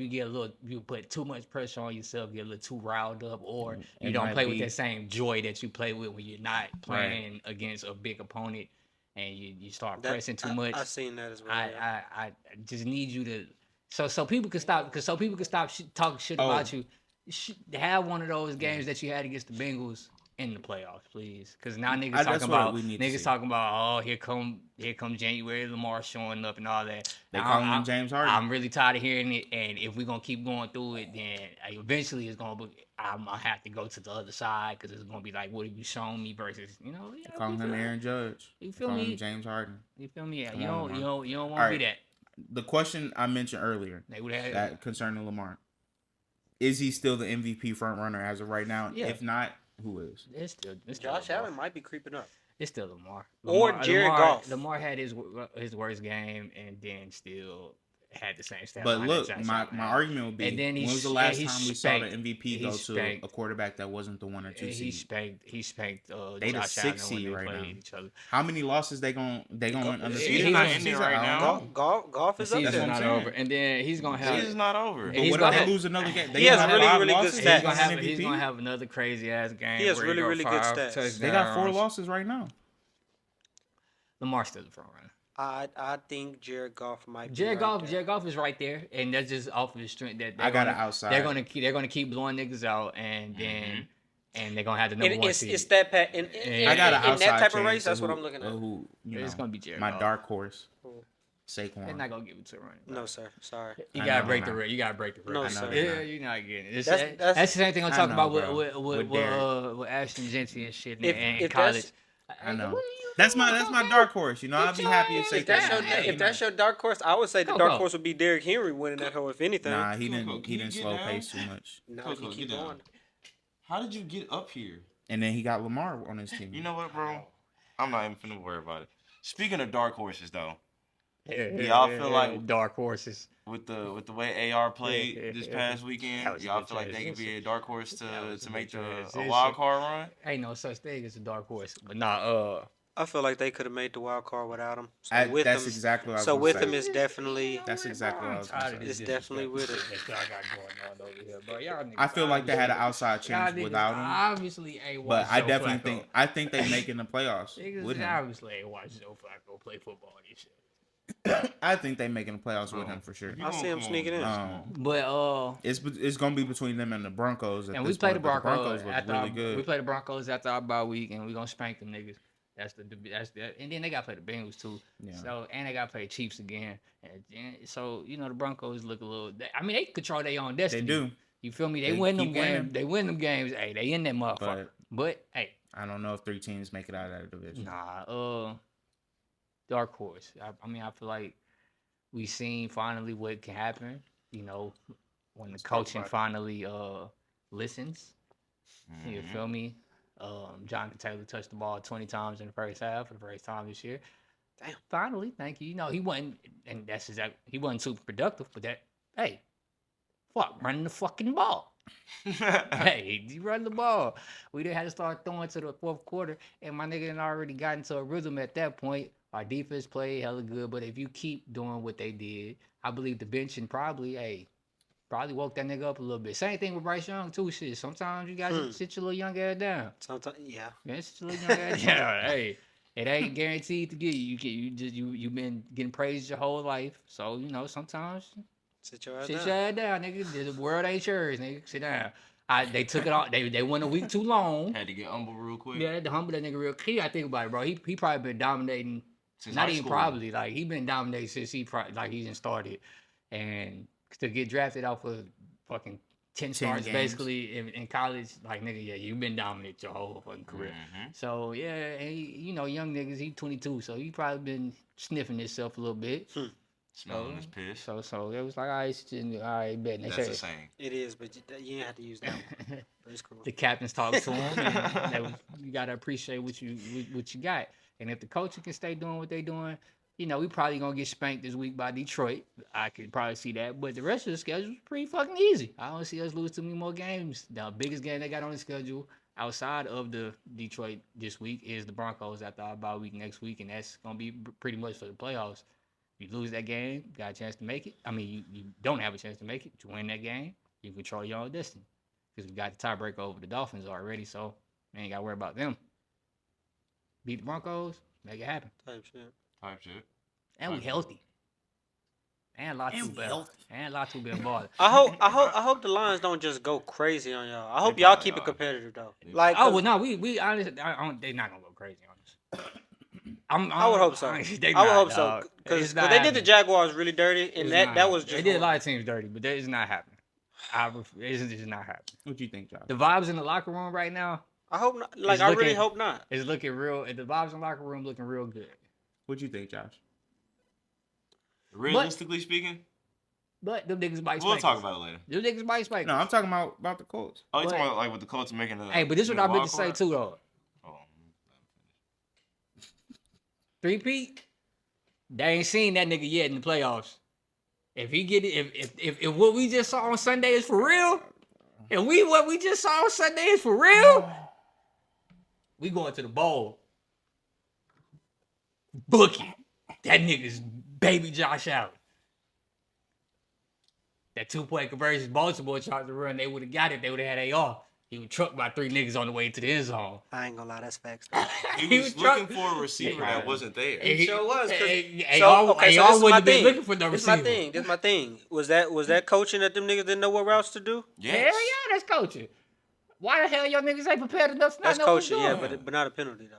you put too much pressure on yourself, get a little too riled up, or you don't play with that same joy that you play with when you're not playing against a big opponent and you start pressing too much.
I've seen that as well.
I just need you to so people can stop talking shit about you. Have one of those games that you had against the Bengals in the playoffs, please. Because now niggas talking about, oh, here come January Lamar showing up and all that.
They call him James Harden.
I'm really tired of hearing it, and if we're gonna keep going through it, then eventually it's gonna be. I'm gonna have to go to the other side because it's gonna be like, what have you shown me versus
Calling him Aaron Judge.
You feel
calling
me?
him James Harden.
You feel me?
Come
You
on,
don't want
All
to be
right.
that.
The question I mentioned earlier
They would have
that concerning Lamar, is he still the MVP front runner as of right now?
Yeah.
If not, who is?
It's still
Josh
Lamar.
Allen might be creeping up.
It's still Lamar.
Or Jared Goff.
Lamar had his worst game and then still had the same stat
But
line
look,
that Josh
my
Allen had.
argument would be,
And then
when was the last
he
time we saw the
spanked-
MVP
he
go to
spanked-
a quarterback that wasn't the 1 or 2
And he
seed?
spanked
They the
Josh
6th
Allen when
seed
they
right
played
now.
each other.
How many losses they going undefeated?
Season's not ending right now.
Golf is
The
up
That's
season's
what
there.
I'm
not
saying.
over, and then he's gonna have.
Season's not over.
And
But
he's
what
gonna
if
have-
they lose another game? They
He has
gonna have
really,
5
really good
losses?
stats.
They
He's
gonna
gonna
win
have, he's
MVP?
gonna have another crazy ass game.
He has
where
really,
go
really good
5
stats.
touchdowns.
They got 4 losses right now.
Lamar's still the front runner.
I think Jared Goff might.
Jared
be right
Goff,
there.
Jared Goff is right there, and that's just off of his strength. That
I got it outside.
They're gonna keep blowing niggas out, and then they're gonna have the number one seed.
It's that pat. In
I
I got an
in
outside
that type of
chance
race, that's
of
what
who-
I'm looking at.
of who,
It's gonna be Jared
my
Goff.
dark horse,
Who?
They're
Saquon.
not gonna give it to running.
No, sir. Sorry.
You
I
gotta
know
break
they're
the
not.
record. You gotta break the record.
No,
I know
sir.
they're
Yeah,
not.
you're not getting it.
That's-
That's the same thing I'm
I
talking
know,
about
bro.
with
Derek.
with Ashton Genty and shit
If-
and
if
college.
that's-
I know.
What are you
That's
doing,
my
Coco?
dark horse. You know, I'd be happy if
If
Saquon.
If that's your dark horse, I would say the
Coco.
dark horse would be Derrick Henry winning that hoe. If anything,
Nah, he
Coco,
didn't.
can
He
you
didn't
get
slow
down?
pace too much.
now
Coco,
he keep
get down.
going.
How did you get up here?
And then he got Lamar on his team.
You know what, bro? I'm not even finna worry about it. Speaking of dark horses, though, y'all feel like-
dark horses.
with the way AR played
Yeah,
this
yeah.
past
That
weekend,
was a
y'all
good
feel like they could be
transition.
a dark horse
That was
to
a
make
good
a
transition.
wild card run?
Ain't no such thing as a dark horse, but nah.
I feel like they could have made the wild card without him. So
That's
with him,
exactly what I was
so
gonna
with
say.
him is definitely.
That's exactly what I was gonna say.
It's definitely with it.
That y'all got going on over here, bro. Y'all niggas
I feel like they had an
obviously-
outside
y'all
chance
niggas
without him,
Obviously, ain't
but
watched
I
Joe
definitely
Flacco.
think they make in the playoffs
Niggas
with him.
obviously ain't watched Joe Flacco play football and shit.
I think they making the playoffs with him for sure.
I see him sneaking in.
But
It's gonna be between them and the Broncos. At
and
this
we play the
point, but
Broncos
look
after
really good.
we play the Broncos after our bye week, and we gonna spank them niggas. That's and then they got to play the Bengals too.
Yeah.
So and they got to play the Chiefs again. And so the Broncos look a little. I mean, they control their own
They
destiny.
do.
You feel me? They
They
win them
keep
games.
winning.
They win them games. Hey, they in that motherfucker. But hey,
I don't know if 3 teams make it out of that division.
nah. Dark horse. I mean, I feel like we seen finally what can happen. When the coaching finally listens. You feel me? Jonathan Taylor touched the ball 20 times in the first half for the first time this year.
Damn.
Finally, thank you. He wasn't, and that's exactly, he wasn't super productive, but running the fucking ball. Hey, you run the ball. We didn't have to start throwing to the fourth quarter, and my nigga had already got into a rhythm at that point. Our defense played hella good, but if you keep doing what they did, I believe the bench and probably woke that nigga up a little bit. Same thing with Bryce Young too. Shit, sometimes you gotta sit your little young ass down.
Sometimes, yeah.
Sit your little young ass down. Hey, it ain't guaranteed to get you. You've been getting praised your whole life, so sometimes
Sit your ass
sit
down.
your ass down, nigga. The world ain't yours, nigga. Sit down. They took it off. They went a week too long.
Had to get humble real quick.
Yeah, to humble that nigga real quick. I think about it, bro. He probably been dominating.
Since
Not
high
even
school.
probably. Like, he been dominating since he didn't started. And to get drafted off of fucking 10 starts
games.
basically in college, like, nigga, yeah, you've been dominant your whole fucking career. So, yeah, and young niggas, he 22, so he probably been sniffing himself a little bit.
Smelling his piss.
So it was like, all right, bet. They
That's
said,
the saying.
It is, but you didn't have to use that one. But it's cool.
the captains talked to him. And you gotta appreciate what you got. And if the coaching can stay doing what they doing, we probably gonna get spanked this week by Detroit. I could probably see that. But the rest of the schedule is pretty fucking easy. I don't see us lose too many more games. The biggest game they got on the schedule outside of the Detroit this week is the Broncos after our bye week next week, and that's gonna be pretty much for the playoffs. You lose that game, got a chance to make it. I mean, you don't have a chance to make it. You win that game, you control your own destiny. Because we got the tiebreaker over the Dolphins already, so we ain't got to worry about them. Beat the Broncos, make it happen.
Type shit.
And we healthy. And Latu been balling.
I hope the Lions don't just go crazy on y'all. I hope y'all keep it competitive though. Like,
Oh well, no, we honestly, they're not gonna go crazy on us.
I would hope so. I would hope so because they did the Jaguars really dirty, and that was just.
They did a lot of teams dirty, but that is not happening. It's just not happening.
What do you think, Josh?
The vibes in the locker room right now.
I hope not. Like, I really hope not.
It's looking real. The vibes in the locker room looking real good.
What you think, Josh?
Realistically speaking,
but them niggas might.
We'll talk about it later.
Them niggas might spike.
No, I'm talking about the Colts.
Oh, you talking about like with the Colts making the.
Hey, but this is what I meant to say too, though.
Oh.
3-peat. They ain't seen that nigga yet in the playoffs. If he get it, if what we just saw on Sunday is for real, and what we just saw on Sunday is for real, we going to the bowl. Book it. That nigga's baby Josh Allen. That 2-point conversion Baltimore tried to run, they would have got it. They would have had AR. He was trucked by 3 niggas on the way to the end zone.
I ain't gonna lie, that's facts.
He was looking for a receiver that wasn't there.
He sure was.
AR wouldn't have been looking for no receiver.
This my thing. Was that coaching that them niggas didn't know what routes to do?
Yes.
Hell yeah, that's coaching. Why the hell y'all niggas ain't prepared enough to not
That's
know what's
coaching,
going?
yeah, but not a penalty though.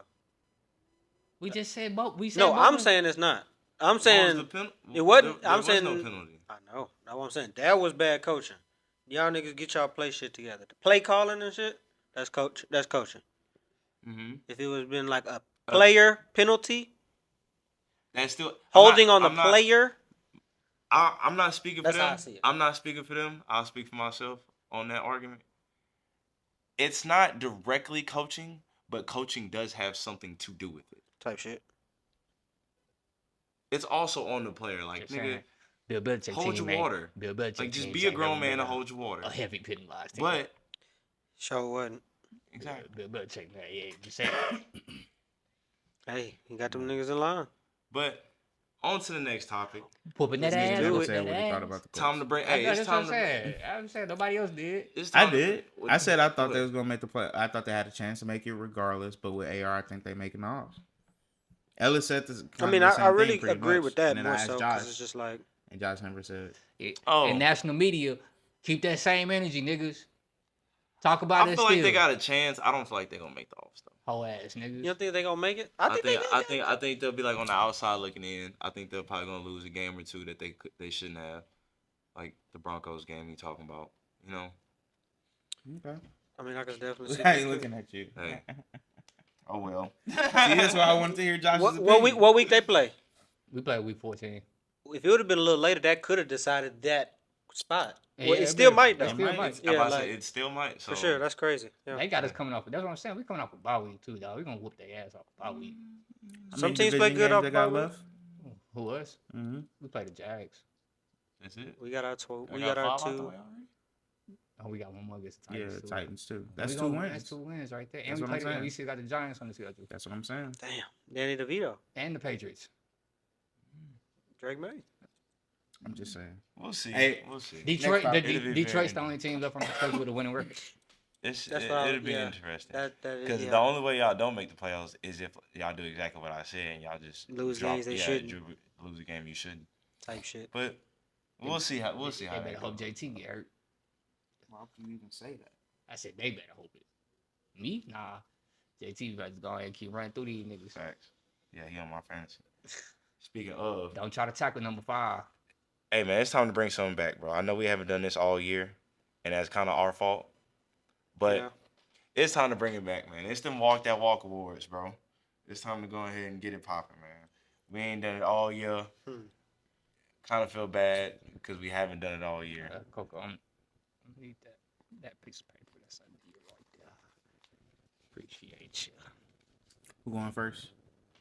We just said both.
No, I'm saying it's not. I'm saying it wasn't. I'm saying
no penalty.
I know. That's what I'm saying. That was bad coaching. Y'all niggas get y'all play shit together. The play calling and shit. That's coaching.
Mm-hmm.
If it was been like a player penalty,
that's still
holding on the player.
I'm not speaking for
That's how I
them.
see it.
I'm not speaking for them. I'll speak for myself on that argument. It's not directly coaching, but coaching does have something to do with it.
Type shit.
It's also on the player. Like, nigga,
Bill Belichick
hold
team
your water.
Bill Belichick
Like, just
teams
be a
ain't
grown
never
man
been
and hold your water.
a heavy penalized team.
But
Sure wasn't.
exactly.
Bill Belichick, man, yeah, you say
Hey, you got them niggas in line.
But on to the next topic.
whooping that
Niggas
ass.
never
whooping
said
that
what he thought
ass.
about the Colts.
Time to break.
I
Hey,
know,
it's
that's what
time
I'm
to.
saying. I'm saying nobody else did.
It's
I
time to-
did.
what-
I said I thought they
what?
was gonna make the play. I thought they had a chance to make it regardless. But with AR, I think they making the odds. Ellis said this.
I mean, I really agree with that more so because it's just like.
And Josh never said.
In national media, keep that same energy, niggas. Talk about it.
I feel like they got a chance. I don't feel like they're gonna make the All-Star.
Whole ass niggas.
You don't think they're gonna make it?
I think they'll be like on the outside looking in. I think they're probably gonna lose a game or two that they shouldn't have. Like the Broncos game you talking about, you know.
Okay.
I mean, I can definitely see.
I ain't looking at you.
Hey. Oh well.
See, that's why I wanted to hear Josh's opinion.
What week they play?
We play week 14.
If it would have been a little later, that could have decided that spot.
Yeah,
Well, it still might though.
It still might.
Yeah,
It still might. So.
For sure, that's crazy. Yeah.
They got us coming off. That's what I'm saying. We coming off a bye week too, dog. We gonna whoop their ass off a bye week.
Some teams play good off
they
bye
got
week.
left.
Who us?
Mm-hmm.
We play the Jags.
That's it.
We got our 12. We
They
got our
5 out the
2.
way already?
Oh, we got one more against the
Yeah,
Titans. too.
Titans too. That's
We
2
gonna-
wins.
That's 2 wins right there.
That's
And
what I'm
we
saying.
still got the Giants on the schedule.
That's what I'm saying.
Damn, Danny DeVito,
And the Patriots.
Drake May.
I'm just saying.
We'll see.
Hey.
We'll see.
Detroit.
Next
It'll be
Detroit's the
very-
only team left on the schedule with a winning record.
It'll be interesting.
That is,
Because the only way y'all don't make the playoffs is if y'all do exactly what I said and y'all just
Lose games they shouldn't.
lose a game you shouldn't.
type shit.
But we'll see how
They
that
better hope
goes.
JT get hurt.
Why would you even say that?
I said they better hope it. Me? Nah. JT better go ahead and keep running through these niggas.
Facts. Yeah, he on my fantasy. Speaking of,
Don't try to tackle number 5.
hey man, it's time to bring something back, bro. I know we haven't done this all year, and that's kind of our fault. But
Yeah.
it's time to bring it back, man. It's them Walk That Walk awards, bro. It's time to go ahead and get it popping, man. We ain't done it all year. Kind of feel bad because we haven't done it all year.
Coco, I need that piece of paper. That's under you right there. Appreciate you.
Who going first?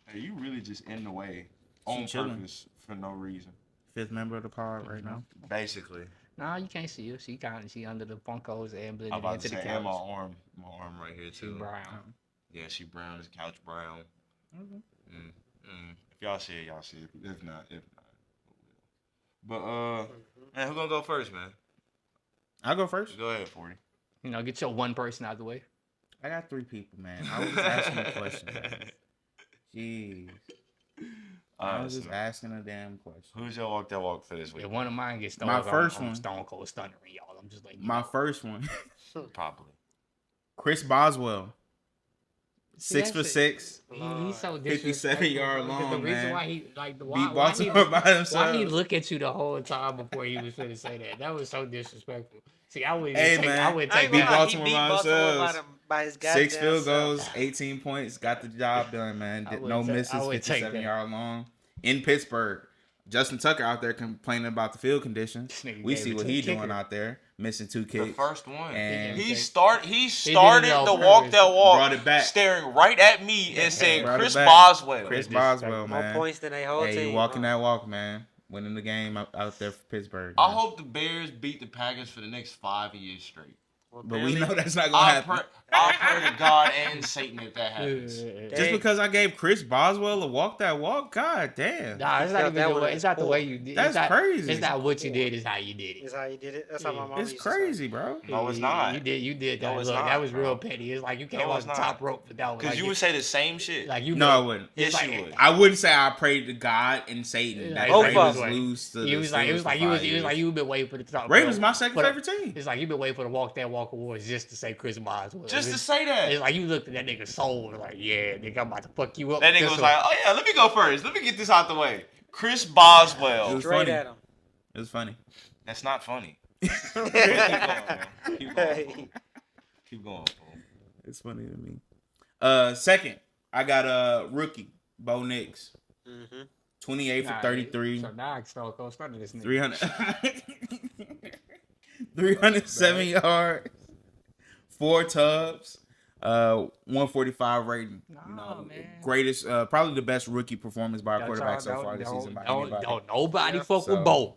Hey, you really just in the way on
chilling.
purpose for no reason.
5th member of the pod right now.
Basically,
Nah, you can't see her. She under the Funkos and blended
I'm about
into
to
the
say, and my
couch.
arm right here
She
too.
brown.
Yeah, she brown. Is couch brown.
Mhm.
If y'all see it, y'all see it. If not. But man, who gonna go first, man?
I'll go first.
Go ahead, 40.
You know, get your one person out of the way.
I got 3 people, man. I was just asking a question. Man. Jeez. I was just asking a damn question.
Who's your Walk That Walk for this week?
If one of mine gets stolen,
My first
I'm
one.
Stone Cold Stunner, y'all. I'm just like
My first one,
Probably.
Chris Boswell.
See,
6 for
that's
6.
He's so
57 yard
disrespectful.
long,
The reason
man.
why he like
Beat
why
Baltimore by
why he
himself.
look at you the whole time before he was finna say that? That was so disrespectful. See, I wouldn't
Hey,
take.
man.
I wouldn't
I
take
ain't
Beat
gonna
that.
lie,
Baltimore
he beat
by
Baltimore
themselves.
by his goddamn
6 field
self.
goals, 18 points, got the job done, man.
I
Did
would
no
take- I
misses,
would take
57
that.
yard long in Pittsburgh. Justin Tucker out there complaining about the field conditions.
This nigga
We
gave
see
it
what
to
he
the kicker.
doing out there, missing 2
The
kicks.
first one.
And
He
did
started
it
the
on
Walk
purpose.
That Walk,
Brought it back.
staring right at me and saying
Brought it
Chris
back.
Boswell.
Chris
Disrespect.
Boswell,
More
man.
points than they whole
Hey,
team.
you walking
huh?
that walk, man. Winning the game out there for Pittsburgh.
I
man.
hope the Bears beat the Packers for the next 5 years straight.
Well,
But we know
apparently-
that's not gonna happen.
I pray to God and Satan if that happens.
Just because I gave Chris Boswell a walk that walk, god damn.
Nah, it's not
felt
even
that
the
one
way.
was
It's not the
poor.
way you did.
That's
it's not,
crazy.
It's not what you did. It's how you did
Is
it.
how you did it. That's how my mom
It's
used to say.
crazy, bro.
No, it's not.
You did that.
No, it's
Look,
not,
that was
bro.
real petty. It's like you came
No,
off
it's
the
not.
top rope, but that was
Because
like
you would say the same shit.
like you.
No, I wouldn't.
Yes,
it's like-
you would.
I wouldn't say I prayed to God and Satan.
Like,
That
both
Ravens
of 'em.
lose to
It
the
was like
Steelers for 5
it was like
years.
you've been waiting for the top.
Ravens my second
for the-
favorite team.
It's like you've been waiting for the Walk That Walk Awards just to say Chris Boswell.
Just to
It's-
say that.
It's like you looked at that nigga's soul and like, yeah, nigga, I'm about to fuck you up.
That
with
nigga
this
was
one.
like, oh yeah, let me go first. Let me get this out the way. Chris
It
Boswell.
was
Straight
funny.
at him.
It was funny.
That's not funny. Keep going, man. Keep going. Fool. Keep going, fool.
It's funny to me. Second, I got a rookie, Bo Nix,
Mm-hmm.
28 for
Nah,
33,
So now I can start going starting this nigga.
300, 307 yards, 4 tubs, 145 rating.
Nah, man.
Greatest, probably the best rookie performance by a
Don't
quarterback
y'all-
so far this
don't-
season by
don't-
anybody.
don't nobody
Yeah.
fuck
So-
with Bo.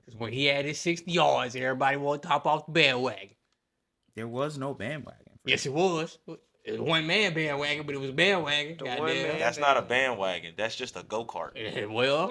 Because when he had his 60 yards, everybody want to top off the bandwagon.
There was no bandwagon.
Yes, it was. It was one man bandwagon, but it was bandwagon.
The one
Goddamn.
man.
That's not a bandwagon. That's just a go kart.
Well,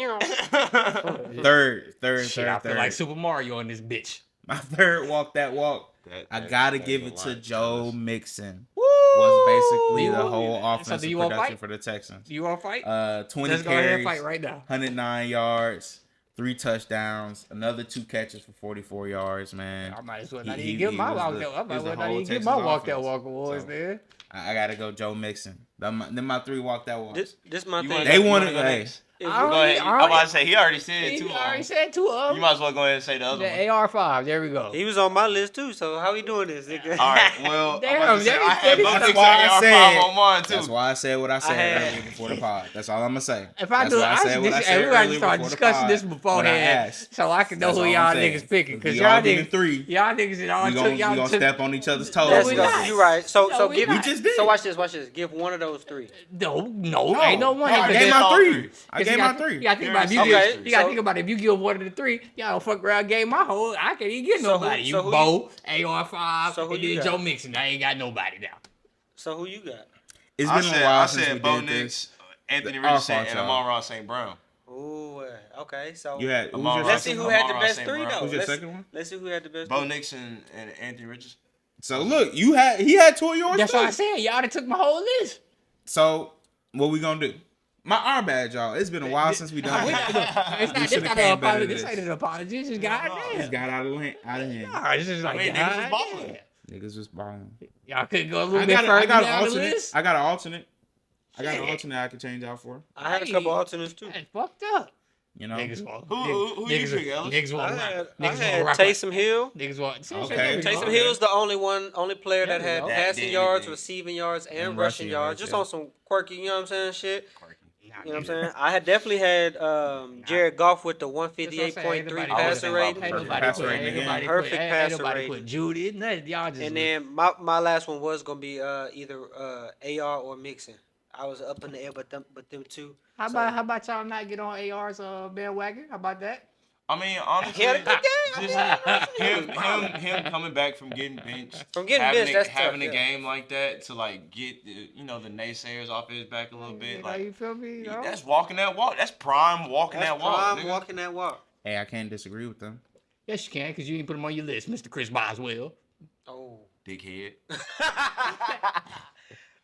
Third.
shit, I feel like Super Mario on this bitch.
My third walk that walk. I gotta give it to Joe Mixon.
Woo!
was basically
You
the
want-
whole
so do
offensive
you want to
production
fight?
for the Texans.
Do you want to fight?
20
Let's go ahead and
carries,
fight right now.
109 yards, 3 touchdowns, another 2 catches for 44 yards, man.
I might as well
He-
not
he-
even give
he
my
was
walk
the-
that. I
he
might
was
as
the
well not
whole
even give
Texas
my walk that
offense.
walk awards,
So,
man.
I gotta go Joe Mixon. Then my 3 walk that walks.
This my
You
thing.
They
wanna
wanted-
go
hey.
next?
If
I
we-
Go ahead. I'm about to say he already said
He
two.
already said 2 of
You
them.
might as well go ahead and say the other one.
The AR5. There we go.
he was on my list too. So how we doing this? Nigga?
All right. Well,
Damn,
I'm about to say,
that
I
is-
had
that is-
Bo
That's
Nix
why I
and AR5
said.
on mine too.
That's why I said what I said
had-
earlier before the pod. That's all I'm gonna say.
If I
That's
do,
why
I should,
what I
this,
said
we got to
earlier
start
before the
discussing
pod
this
when I
beforehand,
asked.
so I can know
That's
who
all I'm
y'all
saying.
niggas picking.
If
Because
we
y'all
all giving
niggas,
3,
y'all niggas and all
we
took
gonna
y'all took.
step on each other's toes.
No,
Let's
we
go.
not.
You right. So
No, we
give.
not.
We just did.
So watch this. Watch this. Give one of those 3.
No,
No,
ain't no one.
I
because
gave
it's
my
all
3.
three.
I
'Cause
gave
you
my
got-
3.
You got to think about it. If you
Okay,
give, you got to
so-
think about it. If you give one of the 3, y'all don't fuck around. Gave my whole. I can't even get
So who-
nobody.
so
You
who
Bo, AR5,
so who
and
you
then
got?
Joe Mixon. I ain't got nobody now.
So who you got?
It's
I
been
said,
a while
I
since we
said Bo
did this.
Nix, Anthony
Our
Richardson,
fault,
and
y'all.
Amon-Ra St. Brown.
Ooh. Okay. So
You had. Who's
Amon-Ra
your
let's see
second
who
one?
had the
Amon-Ra
best
St.
3
Brown.
though.
Who's your
let's,
second one?
Let's see who had the best.
Bo
3.
Nix and Anthony Richardson.
So look, he had 2 of yours.
That's
too.
what I said. Y'all done took my whole list.
So what we gonna do? Our bad, y'all. It's been a while since we done
We
this.
not- it's not, this
should've
not
came
an
better
apology.
than
This
this.
ain't an apology. It's just
No,
goddamn.
It's got out of hand.
Nah, it's just like
I mean, niggas was
goddamn.
balling.
Niggas was balling.
Y'all could go a little
I
bit
got
further
an
down the
alternate.
list.
I got an alternate. I got an
Shit.
alternate I could change out for.
I had a couple alternates too.
That's fucked up.
You know.
Niggas want.
Who you
niggas,
pick, Ellis?
niggas
I
want.
had,
Niggas
I
want.
had Taysom Hill.
Niggas want.
Okay.
Taysom
Okay.
Hill's the only player
There
that
we
had
go.
That
passing
did
yards,
anything.
receiving yards, and
And
rushing
rushing
yards.
yards,
Just
yeah.
on some quirky, you know what I'm saying, shit.
Nah,
You know what I'm
nigga.
saying? I had definitely had Jared Goff with the
That's what I'm saying.
158.3
Ain't
passer
nobody-
rating.
Ain't
Perfect
nobody
passer
put.
rating
Ain't
again.
nobody
Perfect
put. Ain't
passer
nobody
rating.
put Judy. Nothing. Y'all just.
And then my last one was gonna be either AR or Mixon. I was up in the air, but them two.
How
So-
about y'all not get on AR's bandwagon? How about that?
I mean, honestly,
He had a good game.
just him coming back from getting benched,
From getting
having
benched, that's
having
tough,
a
yeah.
game like that to like get the naysayers off his back a little bit.
You know,
Like
you feel me? You know?
that's walking that walk. That's prime walking
That's
that walk.
prime
nigga.
walking that walk.
Hey, I can't disagree with them.
Yes, you can, because you didn't put him on your list, Mr. Chris Boswell.
Oh.
Dickhead.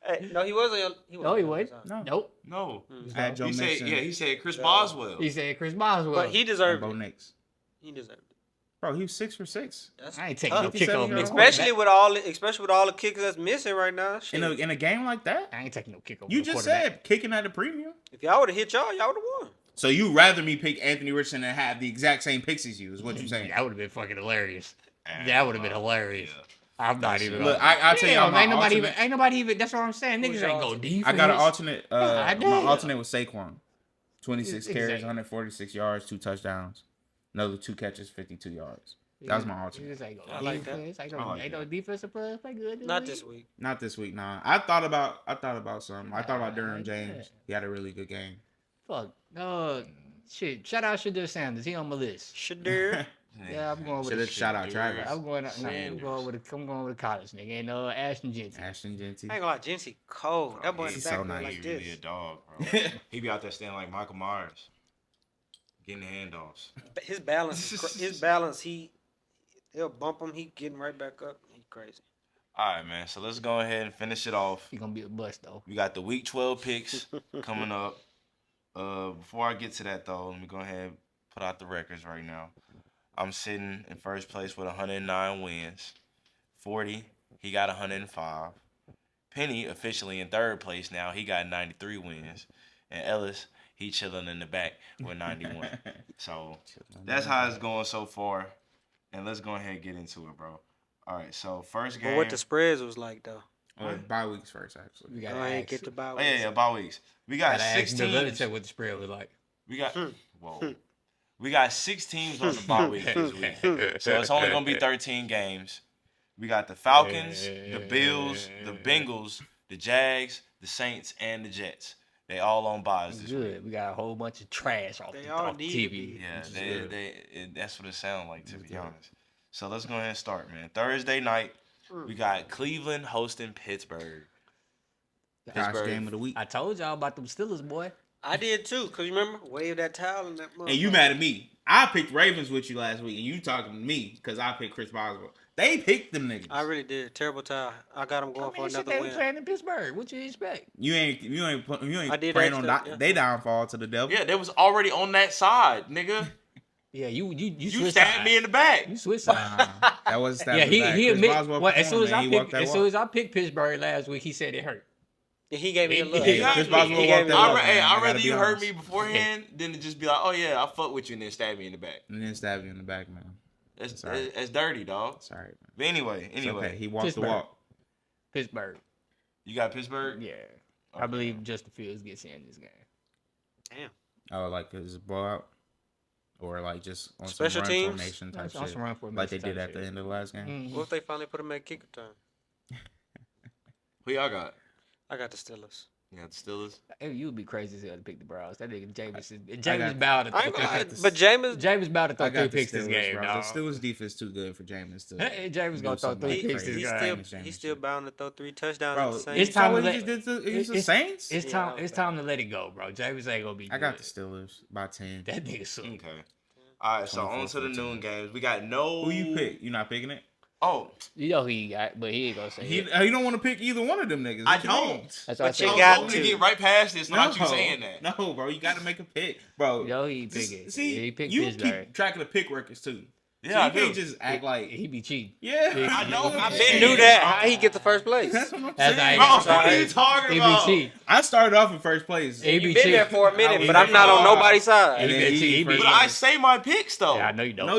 Hey, no, he wasn't.
No, he wasn't.
No.
Nope.
No.
I had Joe
He said,
Mixon.
he said Chris
Yeah.
Boswell.
He said Chris Boswell.
But he
and
deserved
Bo
it.
Nix.
He deserved it.
Bro, he was 6 for 6.
That's
I ain't taking
tough.
no kick off no
57
Especially
quarterback.
with all the kickers that's missing right now. Shit.
In a game like that,
I ain't taking no kick off
you
no
just
quarterback.
said kicking at the premium.
If y'all would have hit y'all would have won.
So you rather me pick Anthony Richardson and have the exact same picks as you? Is what you saying?
That would have been fucking hilarious.
Ah,
That would have been hilarious.
yeah.
I'm not even.
Look, I'll tell you,
Damn,
my
ain't nobody even.
alternate-
Ain't nobody even. That's what I'm saying.
Who's
Niggas
your
ain't go
alternate?
defense.
I got an alternate.
God
My
damn.
alternate was Saquon. 26 carries,
Exactly.
146 yards, 2 touchdowns. Another 2 catches, 52 yards. That was my alternate.
Niggas ain't go
I like that.
defense. Ain't
I
no,
like
ain't no
that.
defensive players play good.
Not
week.
this week.
Not this week, nah. I thought about something. I thought about Durham
Yeah.
James. He had a really good game.
Fuck. Shit. Shout out Shadur Sanders. He on my list.
Shadur.
Yeah, I'm going with
Should
a
have shout out Travis.
I'm going. No, I'm
Sanders.
going with a college nigga. And Ashton Jensen.
Ashton Genty.
I ain't gonna lie, Jency cold. That boy in the
He's
back
so
look
nice.
like
He really a
this.
dog, bro. He be out there standing like Michael Myers, getting the handoffs.
His balance, his balance. They'll bump him. He getting right back up. He crazy.
All right, man. So let's go ahead and finish it off.
He gonna be a bust though.
We got the Week 12 picks coming up. Before I get to that, though, let me go ahead and put out the records right now. I'm sitting in first place with 109 wins. 40, he got 105. Penny officially in third place now. He got 93 wins. And Ellis, he chilling in the back with 91. So that's how it's going so far. And let's go ahead and get into it, bro. All right, so first game.
But what the spreads was like though.
Well, bye weeks first, actually.
We
I
gotta
ain't
ask.
get to buy.
Oh, yeah, bye weeks. We got
Gotta ask
6
Bill
teams.
Belichick what the spread was like.
We got whoa. We got 6 teams on the bye week this week. So it's only gonna be 13 games. We got the Falcons, the Bills, the Bengals, the Jags, the Saints, and the Jets. They all on buys this week.
Good. We got a whole bunch of trash off
They
the,
all
off the
need to
TV.
be.
Yeah, that's what it sounds like, to be honest. So let's go ahead and start, man. Thursday night, we got Cleveland hosting Pittsburgh.
Gosh,
Pittsburgh.
game of the week.
I told y'all about them Steelers, boy.
I did too. Cause you remember, wave that towel in that.
And you mad at me? I picked Ravens with you last week, and you talking to me because I picked Chris Boswell. They picked them niggas.
I really did. Terrible tie. I got them going for
shit,
another
they
win.
playing in Pittsburgh. What you expect?
You ain't
I did
praying
actually,
on
yeah.
they downfall to the devil.
Yeah, they was already on that side, nigga.
Yeah, you
You
switch
stabbed
sides.
me in the back.
You switch sides.
That was stabbed
Yeah,
in the back.
he
Chris
admit.
Boswell
Well, as soon
performed,
as
man.
I
He walked
picked,
that
as
walk.
soon as I picked Pittsburgh last week, he said it hurt.
And he gave me a look.
Hey,
Exactly.
Chris Boswell
He
walked
gave me
that
a
I'd
walk,
look.
man. I
rather
gotta
you
be
hurt
honest.
me beforehand than to just be like, oh yeah, I fuck with you and then stab me in the back.
And then stab you in the back, man.
That's
Sorry.
that's dirty, dog.
Sorry, man.
But anyway,
It's okay. He walked
Pittsburgh.
the walk.
Pittsburgh.
you got Pittsburgh.
Yeah, I
Okay.
believe Justin Fields gets in this game.
Damn.
Oh, like it's a blowout, or like just on
Special
some run
teams?
formation type
That's on
shit,
some run formation
like they did
type
at the
shit.
end of the last game.
Mhm.
What if they finally put him at kicker time?
Who y'all got?
I got the Steelers.
You got the Steelers.
Hey, you would be crazy as hell to pick the Browns. That nigga James
got-
Bowder.
I ain't gonna lie,
the-
but Jameis,
James Bowder
I
throw
got
3
the
picks this
Steelers,
game,
bro.
dog.
The Steelers defense too good for Jameis to.
Hey, James gonna
do
throw
something
3
like
picks
crazy.
this
he's
game.
still
Jameis
he's
shit.
still bound to throw 3 touchdowns.
Bro,
at the same
it's
it's
time
time
to
he
let-
just did the
it's-
Saints.
It's
Yeah,
time.
okay.
It's time to let it go, bro. James ain't gonna be.
I got the
good.
Steelers by 10.
That nigga suck.
Okay. All right, so on to the
24-14.
noon games. We got no.
Who you pick? You not picking it?
Oh,
You know who he got, but he ain't gonna say it.
You don't want to pick either one of them niggas.
I
What you mean?
don't.
That's what I
But
said.
you
I
got
was
to.
hoping to get right past this without you
No.
saying that.
No, bro, you got to make a pick, bro.
You know he
Just-
pick it.
See,
he picked
you
Pittsburgh.
keep track of the pick records too.
Yeah,
so
I
you
do.
can't just act like
He be cheating.
yeah.
I know.
I
Shit.
been knew that. How he get the first place?
That's what I'm
That's
saying.
how
Bro, what are you talking
He be
about?
cheating.
I started off in first place.
He be
You been there
cheating.
for a minute,
I
but
was
I'm not on
there.
nobody's side.
And
He
then
be cheating. He
first
be-
But I
place.
say my picks though.
Yeah, I know you don't.
No,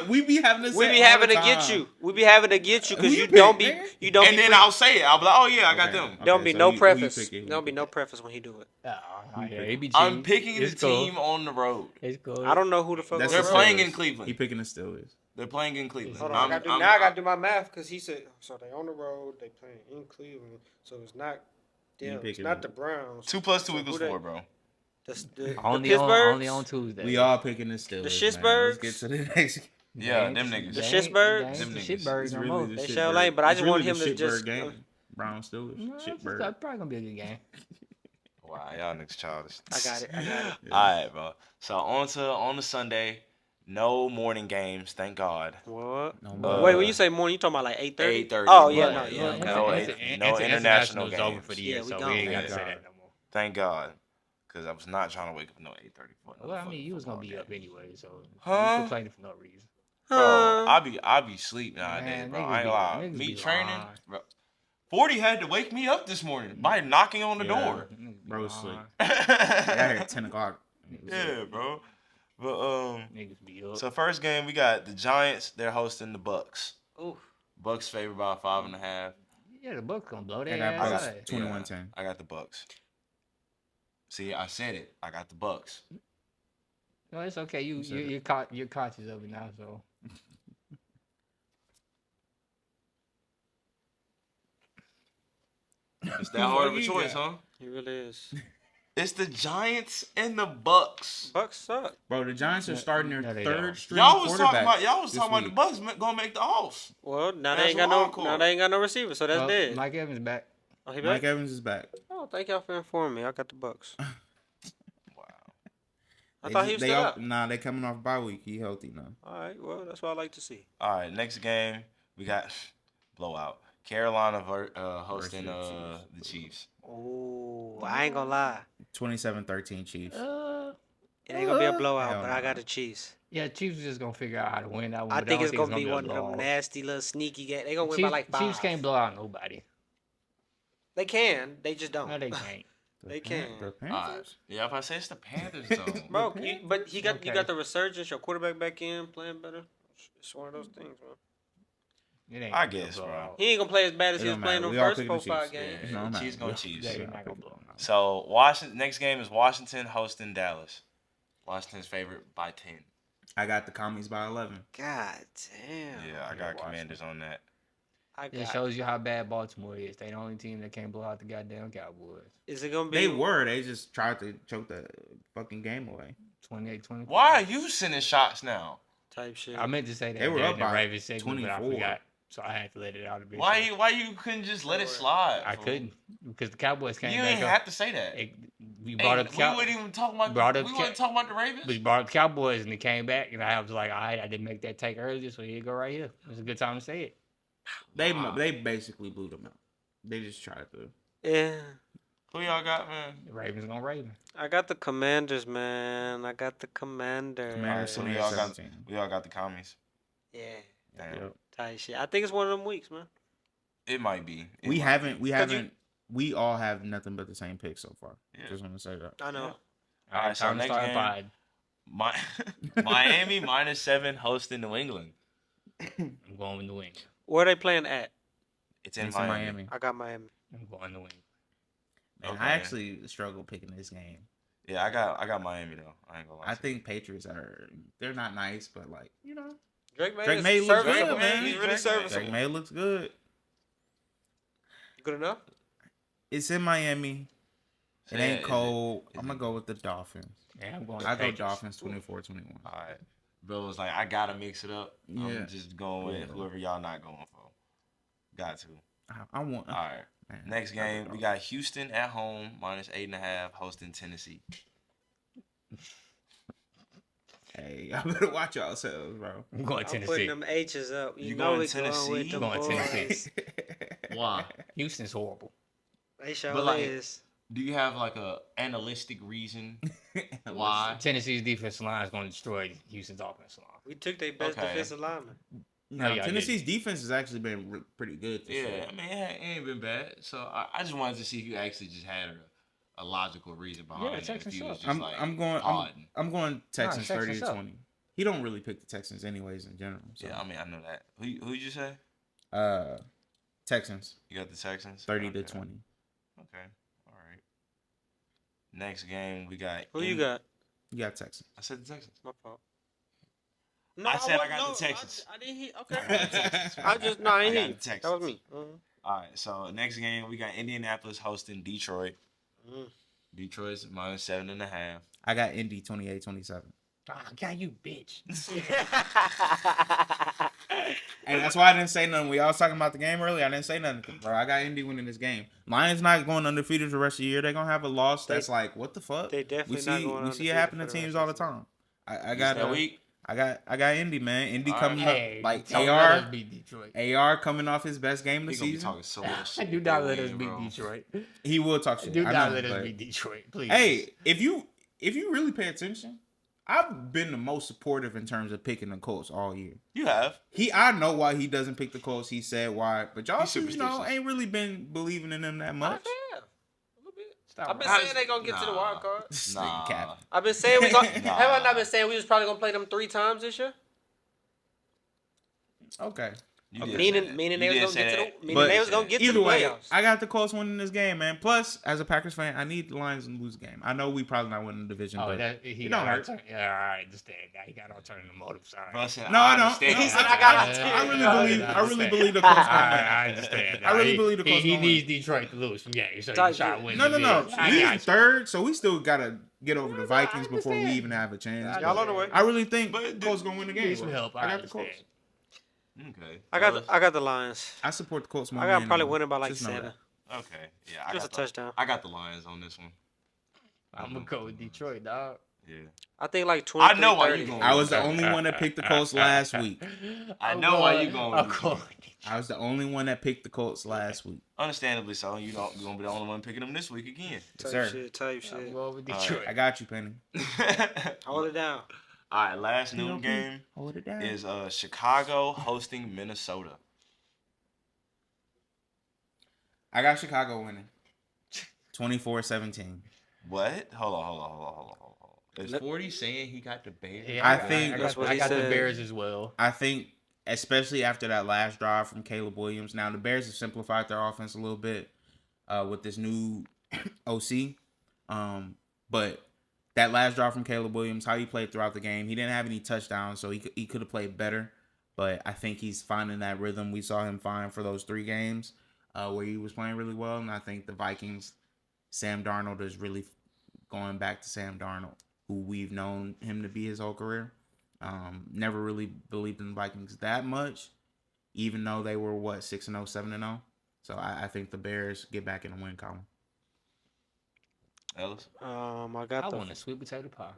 we be having this.
We be having to get you. We be having to get you because
Who you
you don't
pick,
be
nigga?
you don't
And
be
then
free.
I'll say it. I'll be like, oh yeah, I got
Okay.
them.
Don't be
so
no
who you
preface.
picking? Who
Don't
you
be no
picking?
preface when he do it.
Yeah, he be cheating.
I'm picking
It's
the
cool.
team on the road.
It's cool.
I don't know who the fuck.
That's
They're
the
playing in
Steelers.
Cleveland.
He picking the Steelers.
They're playing in Cleveland.
Hold on,
I'm-
I
I'm-
gotta do my math because he said so. They on the road. They playing in Cleveland, so it's not them. It's
picking
not
them.
the Browns.
2 + 2
So
equals
who they-
4, bro.
The
Only on
Pittsburghs.
Tuesday.
We all picking the Steelers.
Shitsburghs?
man. Let's get to the next.
Yeah, them niggas.
The
They
Shitbirds?
ain't
Them
the
niggas.
Shitbirds no more.
They shall lame, but I just want him to just-
game. Brown Steelers.
No, it's
Shitbird.
probably gonna be a good game.
Wow, y'all niggas childish.
I got it. I got it.
Yeah.
All right, bro. So on the Sunday, no morning games, thank God.
What?
No
Uh,
more.
Wait, when you say morning, you talking about like 8:30?
8:30.
Oh yeah,
But-
no,
Well,
yeah,
okay.
okay.
No, no international
is over
games.
for the year,
Yeah, we
so
gone.
we ain't gotta
Yeah.
say that no more.
Thank God, because I was not trying to wake up no 8:30 for another
Well, I mean,
fucking
you was gonna
football
be up
game.
anyway, so
Huh?
you complaining for no reason.
Bro, I be sleep nowadays,
Man,
bro.
niggas
I ain't
be-
lie.
niggas
Me
be
training,
lying.
bro. 40 had to wake me up this morning by knocking on the door.
Bro, sleep.
yeah,
Yeah, at 10 o'clock.
bro. But
Niggas be up.
so first game we got the Giants. They're hosting the Bucks.
Ooh,
Bucks favored by 5.5.
Yeah, the Bucks gonna blow
I
their
got
ass
Bucks
out.
21-10.
I got the Bucks. See, I said it. I got the Bucks.
No, it's okay.
You said it.
You're conscious of it now, so
It's that hard of a
What you
choice,
got?
huh?
he really is.
It's the Giants and the Bucks.
Bucks suck.
Bro, the Giants are starting their
No, they
third
don't.
string
Y'all was
quarterback.
talking about
this
the
week.
Bucks gonna make the house.
Well, now
That's
they ain't got
what
no.
I'm
Now
called.
they ain't got no receiver, so that's
Well,
dead.
Mike Evans back.
Oh, he
Mike
back?
Evans is back.
Oh, thank y'all for informing me. I got the Bucks.
Wow.
I thought he was still out.
Nah, they coming off bye week. He healthy now.
All right, well, that's what I like to see.
All right, next game we got blowout. Carolina hosting
Versus the
the Chiefs.
Oh, I ain't gonna lie.
27-13 Chiefs.
It ain't gonna be a blowout,
Hell
but
no.
I got the Chiefs.
Yeah, Chiefs just gonna figure out how to win that one.
I
but
think
don't
it's gonna be
a
one of them
blowout.
nasty little sneaky games. They gonna win by
Chiefs,
like 5.
Chiefs can't blow out nobody.
They can. They just don't.
No, they can't.
They can.
The
All right.
Panthers?
Yeah, if I say it's the Panthers though.
Bro, but you
Okay.
got the resurgence. Your quarterback back in playing better. It's one of those things, man.
It ain't
I
gonna be a
guess, bro.
blowout.
He ain't gonna play as bad as
It
he was
don't
playing
matter.
them
We all
first
picking the
4-5
Chiefs.
games.
Yeah,
No, I'm
Chiefs
not.
going
Yeah.
Chiefs.
They're not gonna blow them out.
So Washington next game is Washington hosting Dallas. Washington's favored by 10.
I got the Commies by 11.
God damn.
Yeah, I got
Washington.
Commanders on that.
I
It
got.
shows you how bad Baltimore is. They the only team that can't blow out the goddamn Cowboys.
Is it gonna be?
They were. They just tried to choke the fucking game away.
28-24.
Why are you sending shots now?
type shit.
I meant to say that
They were
during
up
the
by
Ravens segment, but I
24.
forgot. so I had to let it out a bit.
Why you couldn't just let it slide?
I
fool?
couldn't because the Cowboys came
You
back
ain't
up.
have to say that.
We brought up
We weren't even talking about.
brought
The,
up
we
Ca-
weren't talking about the Ravens.
We brought up the Cowboys and it came back, and I was like, all right, I didn't make that take earlier, so here you go right here. It was a good time to say it.
They basically blew them out. They just tried to.
Yeah.
Who y'all got, man?
The Ravens gonna Raven.
I got the Commanders, man. I got the Commanders.
Commanders,
So
Yeah.
we all got
17.
we all got the commies.
Yeah.
Damn.
Yep.
Tight shit. I think it's one of them weeks, man.
It might be. It
We
might
haven't.
be.
We all have nothing but the same pick so far.
Yeah.
Just want to say that.
I know.
All right, so
time to
next
start
game.
pod.
Miami -7 hosting New England.
I'm going with New England.
Where they playing at?
It's in
It's in
Miami.
Miami.
I got Miami.
I'm going New England.
Man,
Okay.
I actually struggle picking this game.
Yeah, I got Miami though. I ain't gonna lie.
I
to you.
think Patriots they're not nice, but like
Drake May,
Drake
is
May looks
serviceable.
good, man.
He's really
Drake May.
serviceable.
Drake May looks good.
Good enough?
It's in Miami. It
Yeah,
ain't
is
cold.
Is
I'm gonna
it?
go with the Dolphins.
Yeah, I'm going.
I go
Patriots.
Dolphins 24-21.
All right. Bill was like, I gotta mix it up.
Yeah.
I'm just going with
Yeah.
whoever y'all not going for. Got to.
I want.
All right.
Man,
Next
I go
game, we
Dolphins.
got Houston at home -8.5 hosting Tennessee.
Hey, y'all better watch yourselves, bro.
I'm going
I'm putting
Tennessee.
them H's up. You
You
know
going
we going
Tennessee?
with them
Going
boys.
Tennessee. Why? Houston's horrible.
They sure
But, like,
is.
Do you have like a analytic reason why?
Tennessee's defensive line is going to destroy Houston's offensive line.
We took their best
Okay.
defensive lineman.
No,
yeah, I
Tennessee's defense has actually been pretty good. This
Yeah,
year.
I mean, it ain't been bad. So I just wanted to see if you actually just had a logical reason behind
Yeah,
it. If
Texans
you was
suck.
just like
I'm going
odding.
Texans
Texans
30-20. He don't really pick the Texans anyways in general. So.
Yeah, I mean, I know that. Who'd you say?
Texans
You got the Texans?
30-20.
Okay. All right. Next game, we got.
Who you got?
You got Texans.
I said the Texans.
My fault.
I said I
wasn't-
got the Texans.
I didn't hear.
I
Okay.
got the Texans.
I just no, I
I
ain't
got
hear.
the
you.
Texans.
That was me.
All right. So next game, we got Indianapolis hosting Detroit.
Mhm.
Detroit's -7.5.
I got Indy 28-27.
Ah, God, you bitch.
And that's why I didn't say nothing. We all was talking about the game earlier. I didn't say nothing, bro. I got Indy winning this game. Lions not going undefeated the rest of the year. They're gonna have a loss that's like, what the fuck?
They definitely
we
not
see
going
we see it
undefeated
happen
for
to
the
teams
rest
all
of
the
the
time. I
This
got
that week.
I got Indy, man. Indy
All
coming
Hey,
up like
don't let us
AR
beat Detroit.
AR coming off his best game of
We
the
gonna be
season.
talking so much.
Do
shit
not
they
let us
win,
beat
bro.
Detroit.
He will talk shit.
Do
I
not
know,
let us
but-
beat Detroit, please.
Hey, if you really pay attention, I've been the most supportive in terms of picking the Colts all year.
You have.
I know why he doesn't pick the Colts. He said why, but y'all,
He's
see,
superstitious.
ain't really been believing in them that
I
much.
have. A little bit.
Stop.
I've been
How's-
saying they gonna get to the
Nah.
wild card.
This
Nah.
nigga cap.
I've been saying we gonna.
Nah.
Have I not been saying we was probably gonna play them 3 times this year?
Okay.
You
Okay.
did say
Meaning,
that.
meaning
You
they was
did
gonna
say
get to
that.
the. Meaning they was gonna get to the
Either way,
playoffs.
I got the Colts winning this game, man. Plus, as a Packers fan, I need the Lions to lose the game. I know we probably not winning the division,
Oh,
but
that he
it
got
don't hurt.
Yeah, I understand. Now he got alternative motives. All
Bro, I
right.
said,
No, I don't.
understand.
He said, I got it.
I really
I
believe. I really
understand.
believe the Colts.
I understand.
I really
He-
believe the Colts
He
gonna
needs Detroit to lose. Yeah, so
Type
he's trying to
shit.
win.
No.
the division. I
We
got
in
you.
third, so we still gotta get over
No,
the
no,
Vikings
I
before we
understand.
even have a chance.
Y'all on the way.
I really think
But
Colts gonna win the game.
Need some
bro.
help.
I got the Colts.
understand.
Okay.
I got the Lions.
I support the Colts more.
I got
than
probably
anyone.
winning by like
Just know
7.
that.
Okay. Yeah.
Just a touchdown.
I got the Lions on this one.
I'm gonna go with Detroit, dog.
Yeah.
I think like 20.
I know why you going.
I was the only one that picked the Colts last week.
I
I'm
know why you
going
going
I'm
with
going
Detroit.
I was the only one that picked the Colts last week.
Understandably so. You don't. You're gonna be the only one picking them this week again.
Type
Sir.
shit. Type
I'm
shit.
going with
All right.
Detroit.
I got you, Penny.
Hold it down.
All right. Last
You know,
noon game
Hold it down.
is Chicago hosting Minnesota.
I got Chicago winning. 24-17.
What? Hold on. Is 40 saying he got the Bears?
Yeah,
I think-
I
That's
got,
what
I
he
got the
said.
Bears as well.
I think, especially after that last drive from Caleb Williams. Now the Bears have simplified their offense a little bit with this new OC. But that last drive from Caleb Williams, how he played throughout the game, he didn't have any touchdowns, so he could have played better. But I think he's finding that rhythm we saw him find for those 3 games where he was playing really well. And I think the Vikings, Sam Darnold is really going back to Sam Darnold, who we've known him to be his whole career. Never really believed in the Vikings that much. even though they were 6-0, 7-0. So I think the Bears get back in the win column.
Ellis?
I got
I
the.
want a sweet potato pie.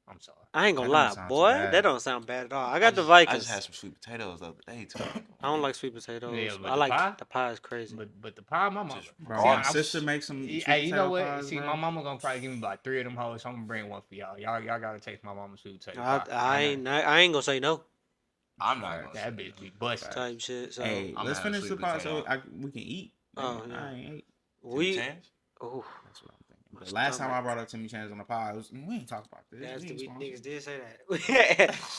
I'm sorry.
I ain't gonna
That don't
lie,
sound too
boy.
bad.
That don't sound bad at all. I got the
I
Vikings.
just had some sweet potatoes the other day too.
I don't like sweet potatoes.
Yeah, but
I
the
like
pie?
the pie is crazy.
But the pie, my mama.
Just
Bro,
See,
my
I'm
sister makes some sweet
Hey, you know
potato
what?
pies,
See,
bro.
my mama gonna probably give me about 3 of them hoes. So I'm gonna bring one for y'all. Y'all gotta taste my mama's sweet potato pie.
I ain't gonna say no
I'm not gonna
That
say
bitch be busted.
type shit. So
Hey,
I'm
let's
having
finish the
sweet
pie so
potato.
we can eat.
Oh,
Man,
yeah.
I ain't ate.
we.
Chance?
Oh,
That's what I'm thinking.
My
The last time I
stomach.
brought up Timmy Chance on the pie, we ain't talk about this.
that's
We
the
ain't
we
sponsored.
niggas did say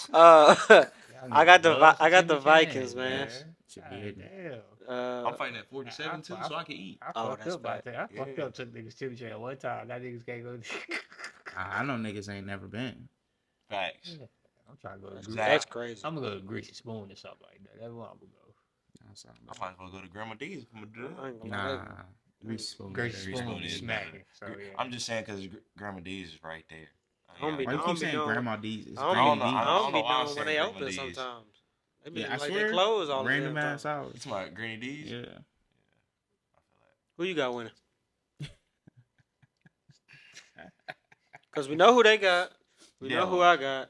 that. I got the
Love some
I got the
Timmy
Vikings,
Chance,
man.
Should be
God
hitting.
damn.
I'm fighting at 47 too, so I can eat.
I
Oh,
fucked
that's
up about
bad.
that. I fucked
Yeah.
up took niggas Timmy Chance one time. That niggas can't go.
I know niggas ain't never been.
Facts.
Yeah, I'm trying to go to
That's
Greasy.
bad.
That's crazy.
I'm gonna go to Greasy Spoon or something like that. That's where I'm gonna go.
That's all
I
right.
might as well go to Grandma D's if I'm gonna do
I
that.
ain't gonna lie.
Nah, Greasy Spoon.
Greasy
better.
Greasy
Spoon
Spoon
is
is
smacking.
better.
So yeah.
I'm just saying because Grandma D's is right there.
I don't be-
Why you
I
keep
don't be
saying
knowing-
Grandma D's? It's
I don't
Granny
be,
know-
D's.
I
I
don't
don't be
know why I'm
knowing when
saying
they
Grandma
open
D's.
sometimes. They be
Yeah, I
like
swear.
they close all the
Random
damn
ass
time.
hours.
You talking about Granny D's?
Yeah.
Who you got winning? Because we know who they got. We
Yeah,
know who
well,
I got.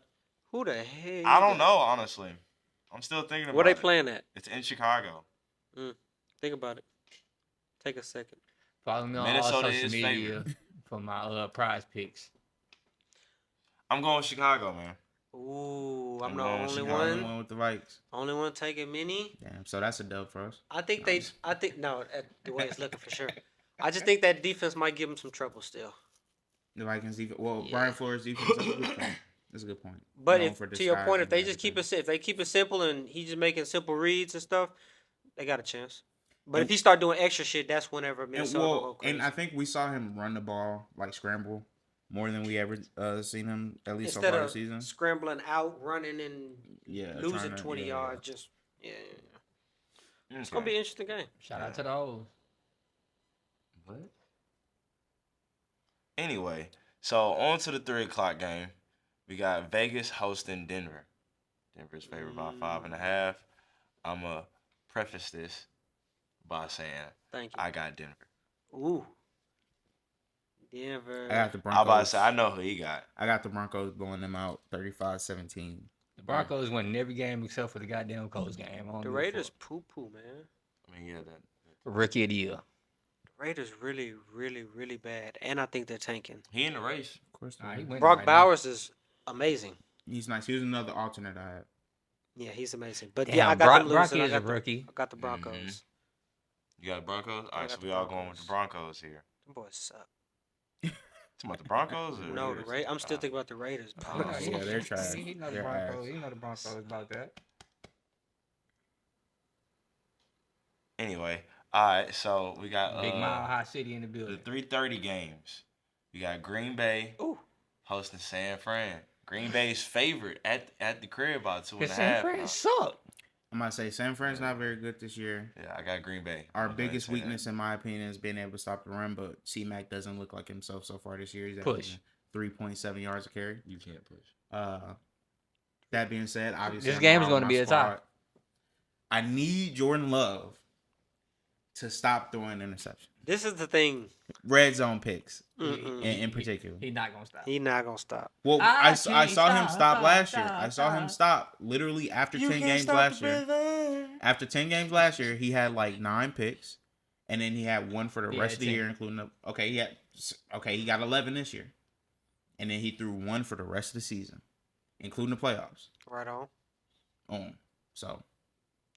Who the hell?
I
you
don't
got?
know, honestly. I'm still thinking about
Where they
it.
playing at?
It's in Chicago.
Think about it. Take a second.
Follow me on
Minnesota
all social
is
media
favored.
for my prize picks.
I'm going with Chicago, man.
Ooh, I'm
I'm
the
going with
only
You're the
Chicago.
only
one.
one with the Vikes.
Only one taking mini.
Damn. So that's a dub for us.
I think
No,
they.
I'm just-
I think no. The way it's looking for sure. I just think that defense might give them some trouble still.
The Vikings defense. Well,
Yeah.
Brian Flores defense. That's a good point. That's a good point.
But
Known
if
for
to your point, if they
disguising
just keep
everything.
if they keep it simple and he's just making simple reads and stuff, they got a chance. But
And-
if he start doing extra shit, that's whenever
And,
Minnesota will go
well,
crazy.
and I think we saw him run the ball like scramble more than we ever seen him at least
Instead
so far
of
this season.
scrambling out, running and
Yeah,
losing
trying to-
20
yeah,
yards, just yeah. It's
Okay.
gonna be an interesting game.
Shout out to the O's.
What? Anyway, so on to the 3 o'clock game. We got Vegas hosting Denver. Denver's favored by 5.5. I'm going to preface this by saying
Thank you.
I got Denver.
Ooh. Denver.
I got the
I'm
Broncos.
about to say, I know who he got.
I got the Broncos blowing them out 35-17.
The Broncos win every game except for the goddamn Colts game. I don't
The
give a
Raiders
fuck.
poo poo, man.
I mean, yeah, that.
Rookie of the year.
The Raiders really, really, really bad. And I think they're tanking.
He in the race.
Of course,
Nah, he winning
Brock
right
Bowers is amazing.
he's nice. He was another alternate I had.
Yeah, he's amazing. But
now.
yeah, I
Damn,
got them
Brock
losing. I
is a
got the,
rookie.
I got the Broncos.
You got the Broncos? All
I
right, so
got the
we all going with the
Broncos.
Broncos here.
Them boys suck.
Talking about the Broncos? Or
No, the
Raiders?
I'm still thinking about the Raiders.
Oh,
yeah, they're trash.
He know the
They're
Broncos.
ass.
He know the Broncos about that.
Anyway, all right, so we got
Big Mile High City in the
the
building.
3:30 games. We got Green Bay
Ooh.
hosting San Fran. Green Bay's favorite at the crib by 2.5.
Cause San Fran suck.
I'm gonna say San Fran's not very good this year.
Yeah, I got Green Bay.
Our
I'm gonna
biggest
say that.
weakness, in my opinion, is being able to stop the run. But C-Mac doesn't look like himself so far this year. He's
Push.
averaging 3.7 yards a carry.
You can't push.
That being said, obviously
This
I'm
game is
around
gonna
my
be a tie.
squad. I need Jordan Love to stop throwing interceptions.
This is the thing.
Red zone picks
Mm-mm.
in particular.
He not gonna stop.
He not gonna stop.
Well,
I
I saw him
can't
stop last year.
stop,
I saw him stop literally after 10 games last year. After 10 games last year, he had like 9 picks, and then he had one for the
He
rest
had
of the
10.
year, including he got 11 this year, and then he threw one for the rest of the season, including the playoffs.
Right on.
So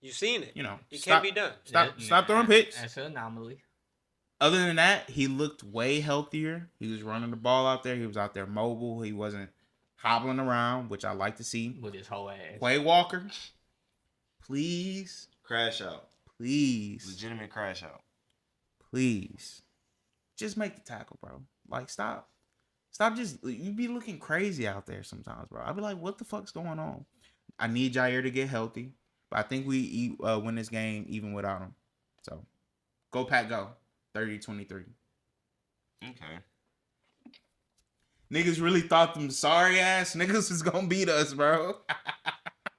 You seen it.
you know,
It
stop,
can't be done.
stop throwing picks.
That's an anomaly.
Other than that, he looked way healthier. He was running the ball out there. He was out there mobile. He wasn't hobbling around, which I like to see.
With his whole ass.
Quay Walker, please,
Crash out.
please,
Legitimate crash out.
please, just make the tackle, bro. Like, stop just, you be looking crazy out there sometimes, bro. I be like, what the fuck's going on? I need Jair to get healthy, but I think we win this game even without him. So, go Pack, go. 30-23.
Okay.
Niggas really thought them sorry ass niggas was gonna beat us, bro.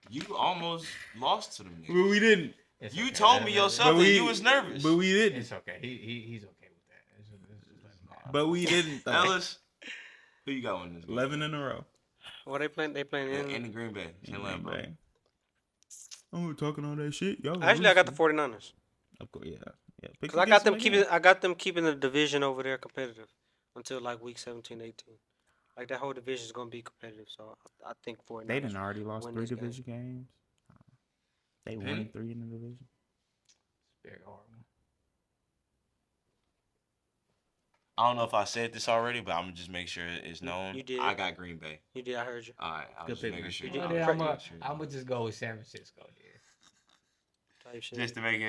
You almost lost to them niggas.
Well, we didn't.
It's
You
okay.
told me
Let-
yourself
But
that
we
you was nervous.
But we didn't.
It's okay. He's okay with that. It's let him have it.
But we didn't though.
Ellis, who you got winning this game?
11 in a row.
What they playing? They playing
In the
in.
Green Bay. St.
Green
Lambeau.
Bay. I'm talking all that shit. Y'all
Actually, I got the
losing.
49ers
Of course, yeah. Pick
because I got
against
them
again.
keeping. I got them keeping the division over there competitive until like week 17, 18. Like that whole division is gonna be competitive. So I think 49ers.
They done already lost
win
3
this game.
division games. They
Penny?
won 3 in the division.
Very hard one.
I don't know if I said this already, but I'm gonna just make sure it's known.
You did.
I got Green Bay.
You did. I heard you.
All right, I
Good
was just
pick,
making
man.
sure.
You
Well,
did.
I
then
was
I'm
making sure.
gonna just go with San Francisco. Then.
Type shit.
Just to make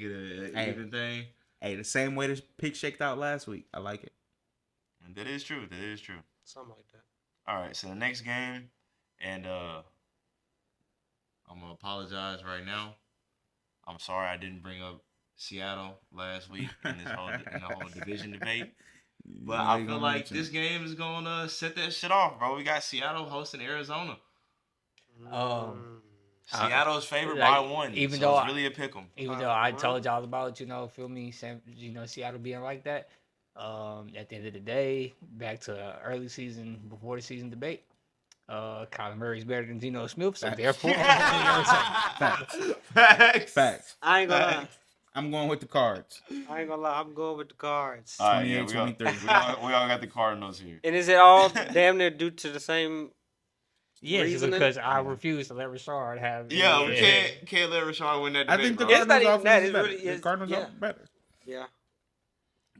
it a
Hey.
even thing.
Hey, the same way this pick shaked out last week. I like it.
And that is true. That is true.
Something like that.
All right, so the next game, and I'm gonna apologize right now. I'm sorry I didn't bring up Seattle last week in the whole division debate. But
You know
I
you
feel
gonna
like
mention
this
it.
game is gonna set that shit off, bro. We got Seattle hosting Arizona. Seattle's favored by
like,
1,
even
so
though
it's really a pick 'em.
Even though I told y'all about, feel me, Seattle being like that. At the end of the day, back to early season, before the season debate, Kyler Murray's better than Geno Smith, so
Facts.
therefore, you know what I'm saying?
Facts.
Facts.
I ain't gonna lie.
I'm going with the Cards.
I ain't gonna lie. I'm going with the Cards.
All right, yeah,
28-23.
we all got the Cardinals here.
And is it all damn near due to the same?
Yes,
Reasoning?
because I refuse to let Rashard have.
Yeah, we can't let Rashard win that
I
debate,
think the
bro.
It's not
Cardinals
even that,
offense is
it's
better.
really-
The
it's-
Cardinals
yeah.
are better.
Yeah.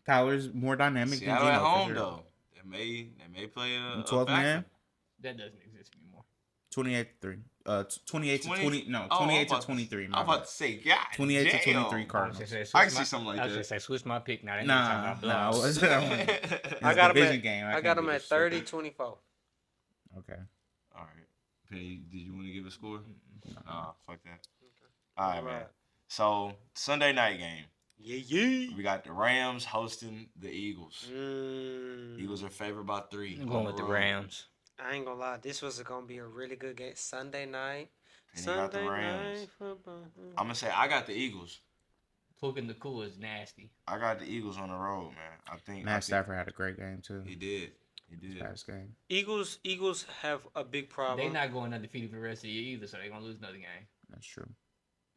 Kyler's more dynamic
Seattle
than
at
Geno
home
for sure.
though. They may play a
12
factor.
man.
That doesn't exist anymore.
28-3. 28 to 20. No,
Oh,
28
I'm
to
about
23.
I'm
my
about
bad.
to say, God,
28 to
damn.
23 Cardinals.
I can see something like
I was
that.
gonna say switch my pick. Now that
Nah,
nigga talking
nah.
about
It's
I
a
got him
division
at.
game.
I
can't
got
do
him at
this.
30-24.
Okay.
All right. Penny, did you want to give a score?
No.
Nah, fuck that. All right, man.
Alright.
So Sunday night game,
Yeah.
we got the Rams hosting the Eagles.
Mm.
Eagles are favored by 3.
I'm going with the Rams.
I ain't gonna lie. This was gonna be a really good game. Sunday night.
And you got the
Sunday
Rams.
night football.
I'm gonna say I got the Eagles.
Puka the cool is nasty.
I got the Eagles on the road, man. I think
Matt Stafford had a great game too.
He did. He did.
Past game.
Eagles have a big problem.
They not going undefeated for the rest of the year either, so they gonna lose another game.
That's true.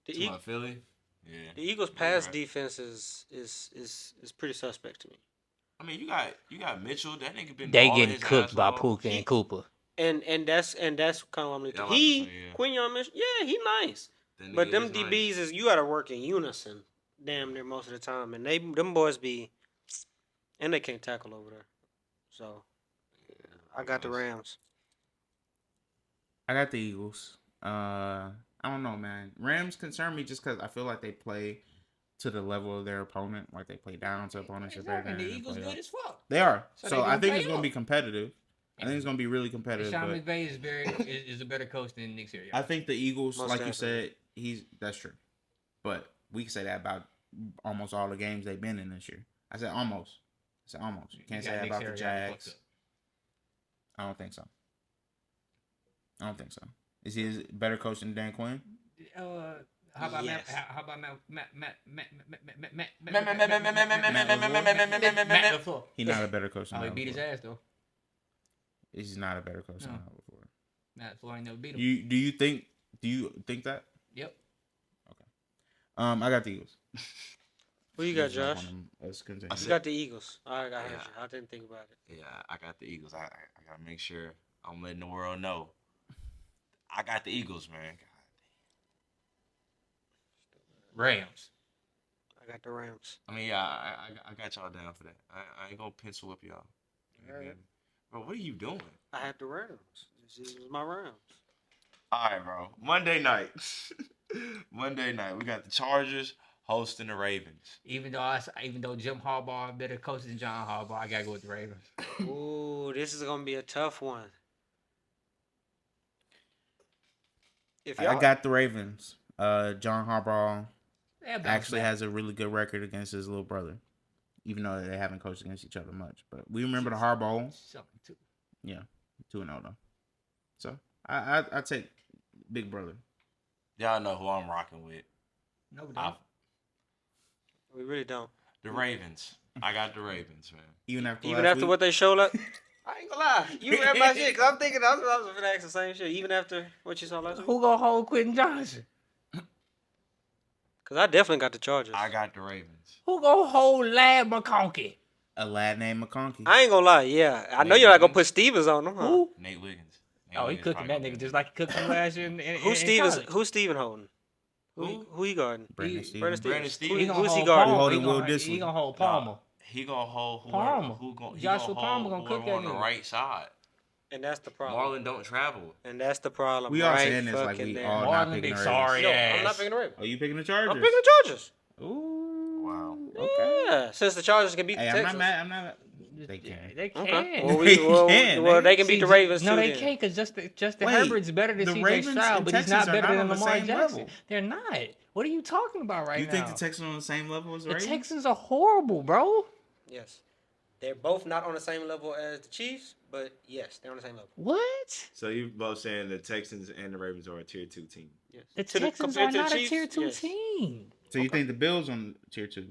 the,
To my Philly. Yeah.
the Eagles'
You're
pass
right.
defense is pretty suspect to me.
I mean, you got Mitchell. That nigga been.
They
balling
getting
his
cooked
ass
by
off.
Puka and Cooper.
And that's kind of what I'm
Yeah,
looking.
I'm about to
He
say, yeah.
Quinion Mitchell, yeah, he nice.
That
But
nigga
them
is nice.
DBs is you gotta work in unison, damn near most of the time, and them boys be, and they can't tackle over there. So, I got the Rams.
I got the Eagles. I don't know, man. Rams concern me just because I feel like they play to the level of their opponent. Like they play down to opponents. that they're
Exactly. The
gonna
Eagles
play
good
up.
as fuck.
They are.
So
So,
they
I
gonna
think
play
it's gonna
up.
be competitive. I think it's gonna be really competitive.
Sean
But
McVay is a better coach than Nick Sirianni.
I think the Eagles,
Most
like you
definitely.
said, that's true. But we can say that about almost all the games they've been in this year. I said almost. I said almost. You can't say
got
that
Nick
about the
Sirianni fucked
Jags.
up.
I don't think so. I don't think so. Is he a better coach than Dan Quinn?
How about
Yes.
Matt LaFleur?
He's not a better coach than
Oh, he
Matt
beat his
LaFleur.
ass though.
He's not a better coach than
No.
Matt LaFleur.
Matt LaFleur ain't never beat him.
Do you think that?
Yep.
I got the Eagles.
Who you got, Josh?
Let's continue.
I
You
said-
got the Eagles. I heard
Yeah.
you. I didn't think about it.
Yeah, I got the Eagles. I gotta make sure I'm letting the world know. I got the Eagles, man.
Rams.
I got the Rams.
I mean, yeah, I got y'all down for that. I ain't gonna pencil whip y'all.
Alright.
Bro, what are you doing?
I had the Rams. This is my Rams.
All right, bro. Monday night. Monday night. We got the Chargers hosting the Ravens.
Even though Jim Harbaugh is better coach than John Harbaugh, I gotta go with the Ravens.
Ooh, this is gonna be a tough one. If y'all
I got the Ravens. John Harbaugh
They'll bounce
actually
back.
has a really good record against his little brother, even though they haven't coached against each other much. But we remember the Harbaugh.
Something too.
Yeah, 2-0 though. So I take Big Brother.
Y'all know who I'm rocking with.
No, we
I,
don't.
We really don't.
the Ravens. I got the Ravens, man.
Even after what they showed up, I ain't gonna lie. You read my shit because I'm thinking I was gonna ask the same shit. Even after what you saw last week,
Who gonna hold Quentin Johnson?
because I definitely got the Chargers.
I got the Ravens.
Who gonna hold Lad McConkey?
A lad named McConkey.
I ain't gonna lie. Yeah, I know
Nate
you're not gonna
Wiggins.
put Stevens on them. Huh?
Who?
Nate Wiggins. Nate
Oh, he
Wiggins
cooking
probably
that
gonna
nigga
be
just like he cooked him last year.
Who's Stevens?
college.
Who's Steven holding?
Who?
Who he guarding?
Brandon
He-
Stevens.
Brandon
Brandon
Stevens.
Stevens.
Who's he
hold
guarding?
Palmer.
holding
He
Will
gonna,
Disley.
he gonna hold Palmer.
He gonna hold whoever.
Palmer.
Who gonna,
Joshua
gonna
Palmer
hold
gonna cook
whoever
that
on the
nigga.
right side.
And that's the problem.
Marlon don't travel.
And that's the problem.
We all
right
saying this like
fucking
we
there.
all not
Marlon
picking
big
the
sorry
Ravens.
No, I'm not
ass.
picking the Ravens.
Oh, you picking the Chargers?
I'm picking the Chargers.
Ooh.
Wow.
Okay.
Yeah, since the Chargers can beat
Hey,
the
I'm
Texans.
not mad. I'm not. They
Yeah,
can.
they can.
Okay.
They
They can beat
See,
the Ravens
No,
too.
they
then.
can't because Justin
Wait,
Herbert's better than
the
CJ
Ravens
Stroud,
and
but he's
Texans
not
are
better
not
than
on the
Lamar
same
Jackson.
level.
They're not. What are you talking about right
You
now?
think the Texans are on the same level as the
The
Ravens?
Texans are horrible, bro.
Yes. They're both not on the same level as the Chiefs, but yes, they're on the same level.
What?
So you both saying the Texans and the Ravens are a tier 2 team?
Yes.
The
To
Texans
compared
are
to the
not a
Chiefs,
tier 2
yes.
team.
So you think the Bills on tier 2?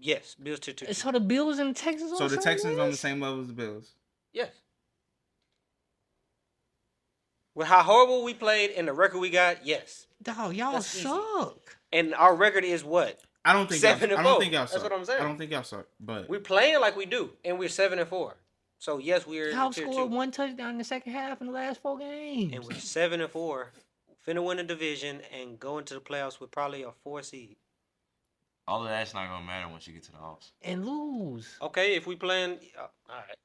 Yes, Bills tier 2.
So the Bills and the Texans
So
on
the
the
Texans on the
list?
same level as the Bills?
Yes. With how horrible we played and the record we got, yes.
Dog, y'all
That's easy.
suck.
And our record is what?
I don't think
7
y'all,
and
I don't
4.
think y'all
That's
suck.
what I'm saying.
I don't think y'all suck. But
We're playing like we do, and we're 7-4. So yes, we're
Y'all
tier
scored
2.
one touchdown in the second half in the last 4 games.
And we're 7-4. Finna win the division and go into the playoffs with probably a 4 seed.
All of that's not gonna matter once you get to the offs.
And lose.
Okay, if we playing, all right.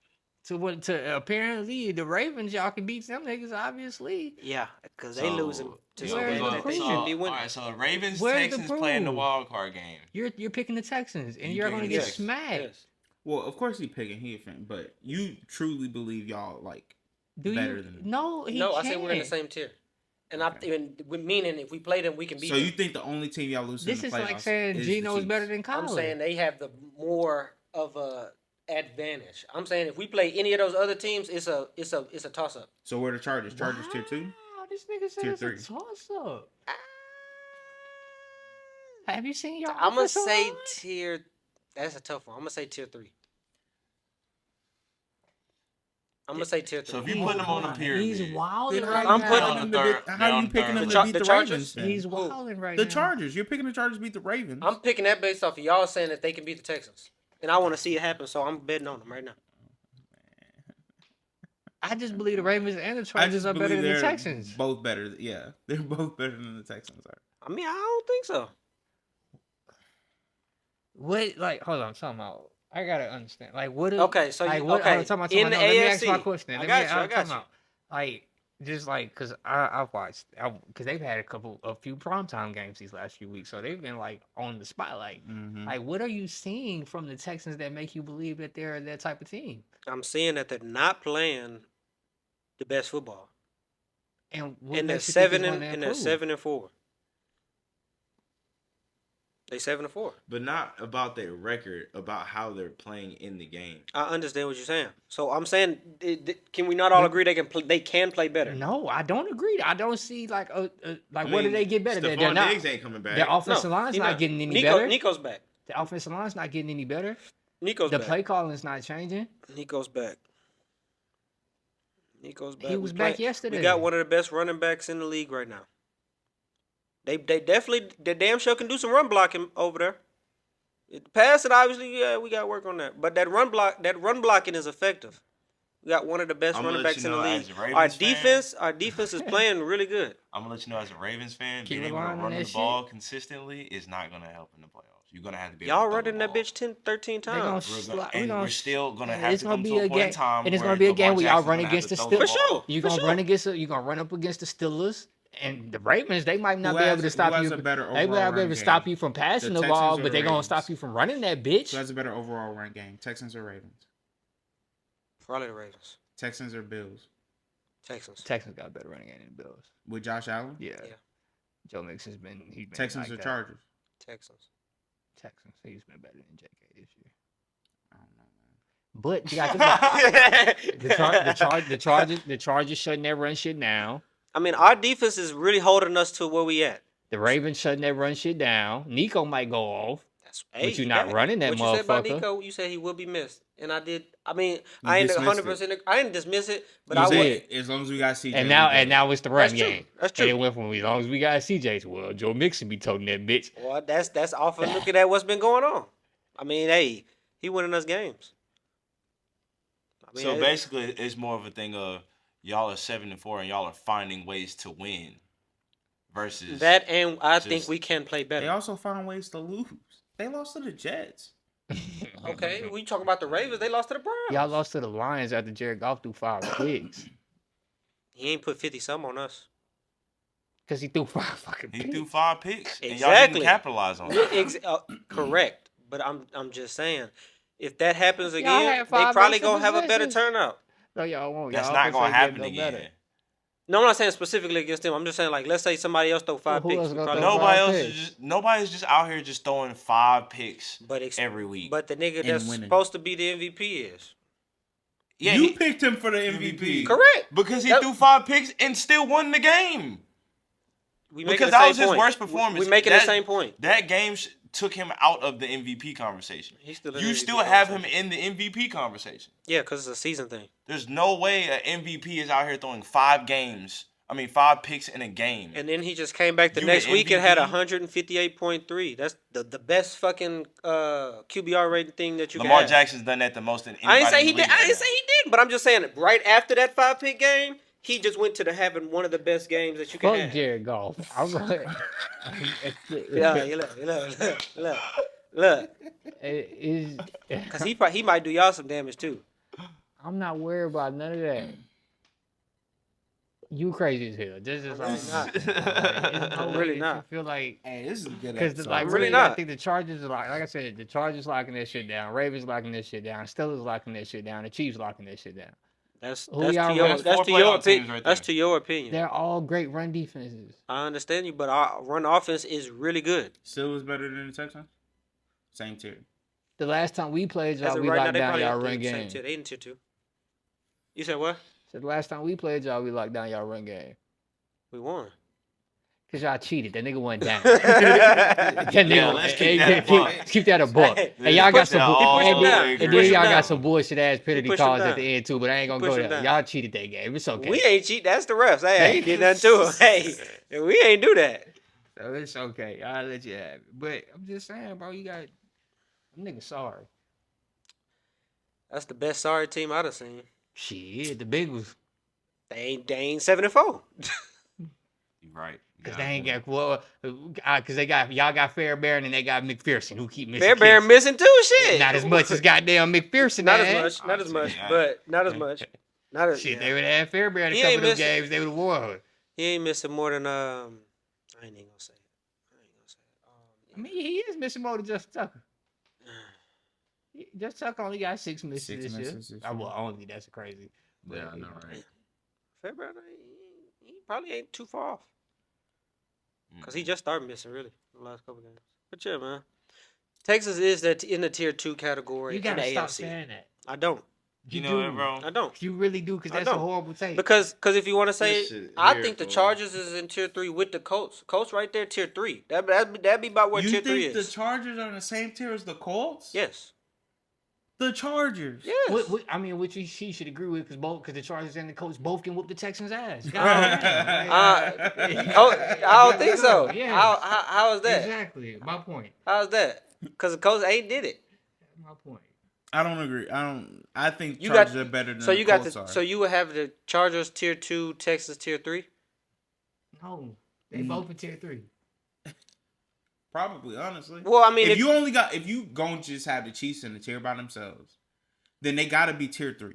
To apparently the Ravens, y'all can beat them niggas, obviously.
Yeah, because they losing to
yeah,
some
where's
games
the
that they
proof?
should be
All
winning.
right, so Ravens,
Where's the
Texans playing the
proof?
wild card game.
You're picking the Texans, and
You
you're
picking
gonna
the
get
Texans.
smacked.
Yes.
well, of course he picking he a fan, but you truly believe y'all like
Do
better
you?
than
No, he
No,
can't.
I said we're in the same tier. And I even meaning if we play them, we can beat
So
them.
you think the only team y'all lose
This
in
is
the playoffs
like saying
is
Gino
the
is better
Chiefs?
than Colin.
I'm saying they have the more of a advantage. I'm saying if we play any of those other teams, it's a toss up.
So where the Chargers? Chargers tier 2?
Wow, this nigga said
Tier
it's
3.
a toss up. Have you seen your
I'm gonna
offensive
say
line?
tier. That's a tough one. I'm gonna say tier 3. I'm gonna say tier 3.
So if you put them on the pyramid,
He's wilding
Then
right
how
I'm
you
now.
putting
picking
on
them
the
to
third-
beat-
they're
how
on
you
the
picking
third.
them
The
to
Char-
beat
the
the
Chargers?
Ravens? then?
He's wilding right
The
now.
Chargers. You're picking the Chargers to beat the Ravens.
I'm picking that based off of y'all saying that they can beat the Texans, and I want to see it happen. So I'm betting on them right now.
I just believe the Ravens and the
I
Chargers
just
are better
believe
than the
they're
Texans.
both better. Yeah, they're both better than the Texans are.
I mean, I don't think so.
What? Like, hold on, talking about. I gotta understand. Like, what?
Okay, so
like,
you
what?
okay
hold on, talking about,
in the
no, let me ask
AFC?
my question.
I
Let
got
me,
you. I
I'm
got
talking
you.
about, like, just like, cause I've watched, cause they've had a few primetime games these last few weeks, so they've been like on the spotlight.
Mm-hmm.
Like, what are you seeing from the Texans that make you believe that they're that type of team?
I'm seeing that they're not playing the best football,
And what
and they're
makes you think it's
7 and
gonna
and they're
improve?
7-4. They 7-4.
but not about their record, about how they're playing in the game.
I understand what you're saying. So I'm saying, can we not all agree they can play better?
No, I don't agree. I don't see like
I
what
mean,
do they get better? They're
Stephon
not.
Diggs ain't coming back.
Their offensive line's
he
not getting any
Nico,
better.
Nico's back.
The offensive line's not getting any better.
Nico's
The
back.
play calling's not changing.
Nico's back. Nico's back.
He
We
was back
play-
yesterday.
We got one of the best running backs in the league right now. They definitely, they damn sure can do some run blocking over there. Pass it, obviously, yeah, we got to work on that. But that run blocking is effective. We got one of the best
I'ma
running
let
backs
you
in the
know
league.
as a Ravens
Our defense is playing really good.
I'm gonna let you know as a Ravens fan,
Keep
being able to
relying on
run
that
the ball consistently is not gonna help in the playoffs. You're gonna have to be able
Y'all
to throw
running
the
that
ball.
bitch 10, 13
They gonna
times.
We're still gonna have
it's
to
gonna
come
be
to a
a
point
game,
in time
and it's
where
gonna be a
Lamar
game where y'all
Jackson's
run
gonna have
against
to
the
throw the
Steelers.
For
ball.
sure.
You're
For
gonna
sure.
run up against the Steelers and the Ravens. They might not
Who
be
has-
able to stop
who has
you.
a better
They might
overall
not be able
run
to stop
game?
you from passing
The
the ball,
Texans or
but they're gonna
Ravens?
stop you from running that bitch.
Who has a better overall run game? Texans or Ravens?
Probably the Ravens.
Texans or Bills?
Texans.
Texans got a better running game than the Bills.
With Josh Allen?
Yeah.
Yeah.
Joe Mixon's been
Texans
like
or
that.
Chargers?
Texans.
Texans. He's been better than JK this year.
I don't know, man.
But you got the Chargers shutting that run shit down.
I mean, our defense is really holding us to where we at.
The Ravens shutting that run shit down. Nico might go off, but you're
he
not
got
running that
What you said about
motherfucker.
Nico? You said he will be missed, and I did. I mean,
You
I ain't
dismissed
100%. I didn't dismiss it, but
You
I would.
said as long as we got CJ.
And
we good.
now it's the run
That's true.
game.
That's
And it
true.
went from as long as we got CJ's. Well, Joe Mixon be toting that bitch.
Well, that's off of looking at what's been going on. I mean, hey, he winning us games. I mean,
So basically, it's more of a thing of y'all are 7-4 and y'all are finding ways to win versus
that, and I think
just-
we can play
They
better.
also found ways to lose. They lost to the Jets.
Okay, we talking about the Ravens. They lost to the Browns.
Y'all lost to the Lions after Jared Goff threw 5 picks.
He ain't put 50-some on us.
Because he threw 5 fucking
He
picks.
threw 5 picks and y'all
Exactly.
didn't capitalize on
Yeah,
it.
correct. But I'm just saying, if that happens
Y'all
again,
had
they
5
probably
extra
gonna have a better
possessions.
turnout.
No, y'all won't.
That's
Y'all
not
offense
gonna
ain't
happen
getting no better.
again.
No, I'm not saying specifically against them. I'm just saying, like, let's say somebody else throw 5
Who
picks.
else
we
gonna
probably-
throw
Nobody
5
else
picks?
is nobody's just out here just throwing 5 picks
But
every week.
But the nigga
And
that's
winning.
supposed to be the MVP is
yeah,
you
he-
picked him for the MVP.
correct.
because he
That-
threw 5 picks and still won the game.
We
Because
making the
that
same
was his
point.
worst performance.
We making the
That-
same point.
That game took him out of the MVP conversation.
He's still in
You
the
still
MVP
have him
conversation.
in the MVP conversation.
Yeah, because it's a season thing.
There's no way an MVP is out here throwing 5 picks in a game.
And then he just came back the
You
next
the
week and had
MVP?
158.3. That's the best fucking QBR rating thing that you
Lamar
can have.
Jackson's done that the most in anybody
I ain't say
in
he
the
did.
league
I
right
didn't say
now.
he did, but I'm just saying right after that 5-pick game, he just went to the having one of the best games that you can
Fuck
have.
Jared Goff. I'm going
Yeah, look. Because he might do y'all some damage too.
I'm not worried about none of that. You crazy as hell. This is
I'm really
all.
not. I'm really not.
I feel like
Hey, this is a good
because
episode.
like
I'm really
really, I
not.
think the Chargers are like I said, the Chargers locking that shit down. Ravens locking that shit down. Steelers locking that shit down. The Chiefs locking that shit down.
That's
Who
to
y'all
your
got?
That's 4 playoff teams right
That's
there.
to your opinion.
They're all great run defenses.
I understand you, but our run offense is really good.
Still was better than the Texans. Same tier.
The last time we played
As
y'all,
of
we
right now,
locked
they
down
probably
y'all
in
run
the same
game.
tier. They in tier 2. You said what?
So the last time we played y'all, we locked down y'all run game.
We won.
Cause y'all cheated. That nigga went down.
That
That nigga,
Yeah, let's keep that a buck.
keep that a buck.
Hey,
And y'all got
push
some,
that
bull-
all
and
the way
then,
down.
and
He
then
push
y'all
him
got
down.
some bullshit ass penalty
push him
calls at
down.
the end too. But I ain't gonna
push
go
him
there.
down.
Y'all cheated that game. It's okay.
We ain't cheat. That's the refs. Hey, I ain't did nothing to him. Hey, we ain't do that.
So it's okay. I'll let you have it. But I'm just saying, bro, you got them niggas sorry.
That's the best sorry team I'd have seen.
Shit, the Bengals.
They ain't 7-4.
You're right. You
Cause
got
they
a
ain't
point.
got cause they got y'all got Fairbairn and they got McPherson who keep missing.
Fairbairn
kicks.
missing too. Shit.
Not as much as goddamn McPherson.
Not as
man.
much. Not as much.
Yeah.
But not as much. Not as.
Shit,
yeah.
they would have had Fairbairn a
He
couple
ain't
of those
missing-
games. They would have won.
He ain't missing more than I ain't even gonna say it.
I mean, he is missing more than Justin Tucker. Justin Tucker only got 6 misses
6
this year.
misses this
Well, only that's crazy.
Yeah, I know, right?
Fairbairn, he probably ain't too far off. Cause
Mm.
he just started missing really the last couple games. But yeah, man, Texas is that in the tier 2 category
You
in
gotta
the
stop
AFC.
saying that.
I don't.
You
You
know
do.
what, bro?
I don't.
You really do, because
I
that's a
don't.
horrible take.
Because if you want to say,
This shit
I
here,
think the
fool.
Chargers is in tier 3 with the Colts. Colts right there, tier 3. That'd be about where
You
tier 3
think
is.
the Chargers are in the same tier as the Colts?
Yes.
The Chargers.
Yes.
Which she should agree with, because the Chargers and the Colts both can whoop the Texans' ass.
I don't think so.
Yeah.
How is that?
Exactly. My point.
How's that? Because the Colts ain't did it.
My point.
I don't agree. I think
You
Chargers
got-
are better than
So
the
you got
Colts
the
are.
so you would have the Chargers tier 2, Texas tier 3.
No, they both in tier 3.
Probably, honestly.
Well, I mean,
if you gonna just have the Chiefs in the tier by themselves, then they gotta be tier 3.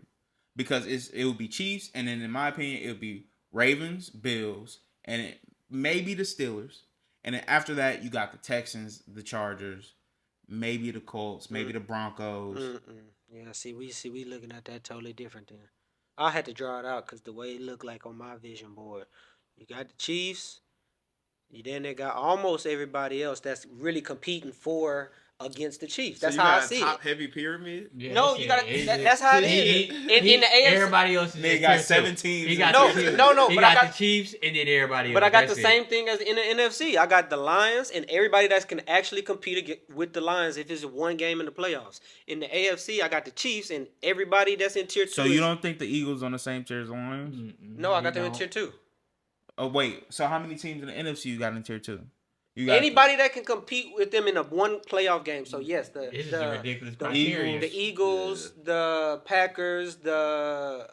Because it would be Chiefs, and then in my opinion, it would be Ravens, Bills, and maybe the Steelers. And then after that, you got the Texans, the Chargers, maybe the Colts, maybe the Broncos.
Yeah, see, we looking at that totally different then. I had to draw it out because the way it looked like on my vision board, you got the Chiefs, you then they got almost everybody else that's really competing for
against the Chiefs.
So
That's
you
how I
got a
see
top
it.
heavy pyramid.
Yeah,
No,
that
you
shit-
gotta. That's how it is. In the AFC,
everybody else is
Nigga
in
got
tier
7
two.
teams.
He
in
got
No,
the
tier
Chiefs.
two.
no,
He
but I
got
got-
the Chiefs and then everybody
But
else.
I got
That's
the
it.
same thing as in the NFC. I got the Lions and everybody that can actually compete with the Lions if it's one game in the playoffs. In the AFC, I got the Chiefs and everybody that's in tier 2.
So you don't think the Eagles on the same tier as the Lions?
No, I got
You
them in
don't.
tier 2.
Oh wait, so how many teams in the NFC you got in tier 2? You got
Anybody that can compete with them in a one playoff game. So yes,
This is a ridiculous
the
criteria.
the Eagles, the Packers, the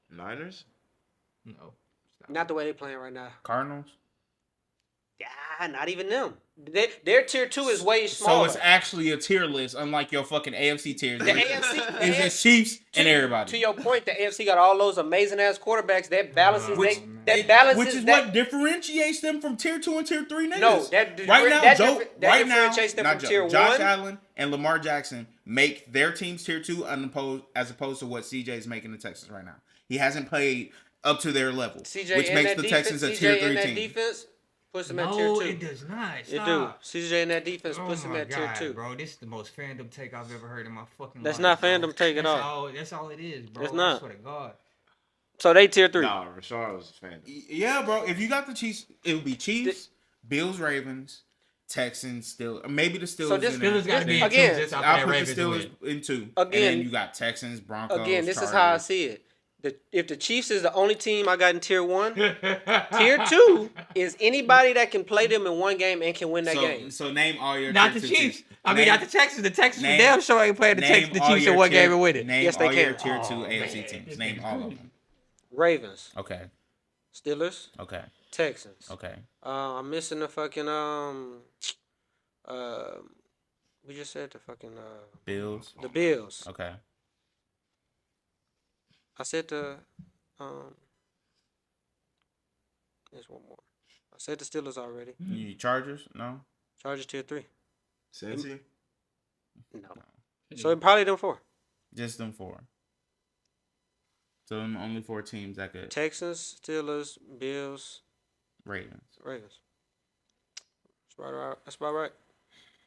Niners.
No. Stop.
not the way they playing right now.
Cardinals.
Yeah, not even them. Their tier 2 is way
So
smaller.
it's actually a tier list, unlike your fucking AFC tiers.
The AFC
It's just Chiefs and everybody.
To your point, the AFC got all those amazing ass quarterbacks. That balances.
Which-
that balances.
Which is
that,
what differentiates them from tier 2 and tier 3 niggas.
No, that
right now,
that
Joe.
differ- that
Right now,
differentiates them
not
from
Joe.
tier
Josh
1.
Allen and Lamar Jackson make their teams tier 2 as opposed to what CJ is making the Texans right now. He hasn't played up to their level,
CJ
which
and
makes
that
the
defense,
Texans a
CJ
tier
and
3
that
team.
defense puts them at tier
No,
2.
it does not.
It do.
Stop.
CJ and that defense
Oh
puts them
my
at tier
God,
2.
bro. This is the most fandom take I've ever heard in my fucking
That's
life.
not
bro.
fandom take at
That's
all.
That's all it is, bro.
It's
I
not.
swear to God.
So they tier 3.
Nah, Rashard was a fan.
Yeah, bro. If you got the Chiefs, it would be Chiefs, Bills, Ravens, Texans, still maybe the Steelers.
So this-
in there.
Steelers got to be in
Again,
two just off
I'll
that
put
Ravens
the
win.
Steelers in 2.
Again-
and then you got Texans, Broncos.
Again, this is
Chargers.
how I see it. If the Chiefs is the only team I got in tier 1, tier 2 is anybody that can play them in one game and can win that game.
So name all your
Not
tier
the
2
Chiefs.
teams.
I mean, not the Texans. The Texans for
name-
damn sure ain't playing the
name
Texans, the
all
Chiefs in
your
one
tier-
game and win it.
Name
Yes, they
all your
can.
tier 2
Oh,
AFC
man.
teams. Name all of them.
Ravens,
Okay.
Steelers,
Okay.
Texans.
Okay.
I'm missing the fucking we just said the fucking
Bills.
the Bills.
Okay.
I said the there's one more. I said the Steelers already.
You Chargers? No.
Chargers tier 3.
Cincy.
No. So it probably them 4.
Just them 4. So them only 4 teams that could.
Texans, Steelers, Bills,
Ravens.
Ravens. That's about right. That's about right.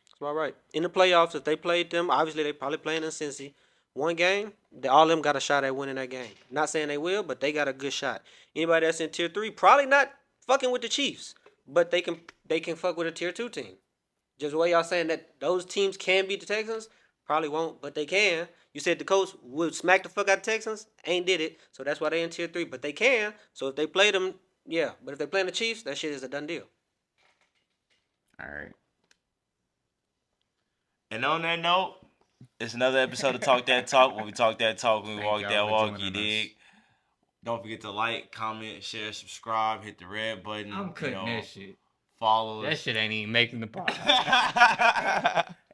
That's about right. In the playoffs, if they played them, obviously they probably playing in Cincy. One game, all of them got a shot at winning that game. Not saying they will, but they got a good shot. Anybody that's in tier 3, probably not fucking with the Chiefs, but they can fuck with a tier 2 team. Just the way y'all saying that those teams can beat the Texans, probably won't, but they can. You said the Colts would smack the fuck out of the Texans, ain't did it, so that's why they in tier 3, but they can. So if they play them, yeah. But if they playing the Chiefs, that shit is a done deal.
All right.
And on that note, it's another episode of Talk That Talk. When we talk that talk, when we
Thank
walk
y'all
that
for
walk,
joining
you
us.
dig. Don't forget to like, comment, share, subscribe, hit the red button.
I'm cutting that shit.
Follow
That
us.
shit ain't even making the pod.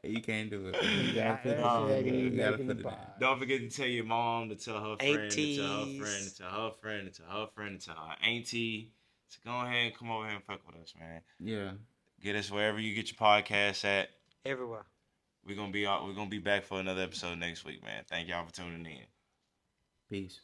You can't do it.
That shit
No,
ain't even
you gotta
making
put
the
it in.
pod.
Don't forget to tell your mom, to tell her friend, to tell her
Aunties.
friend, to tell her friend, to tell her friend, to tell her auntie. So go ahead and come over here and fuck with us, man.
Yeah.
Get us wherever you get your podcasts at.
Everywhere.
We're gonna be back for another episode next week, man. Thank y'all for tuning in.
Peace.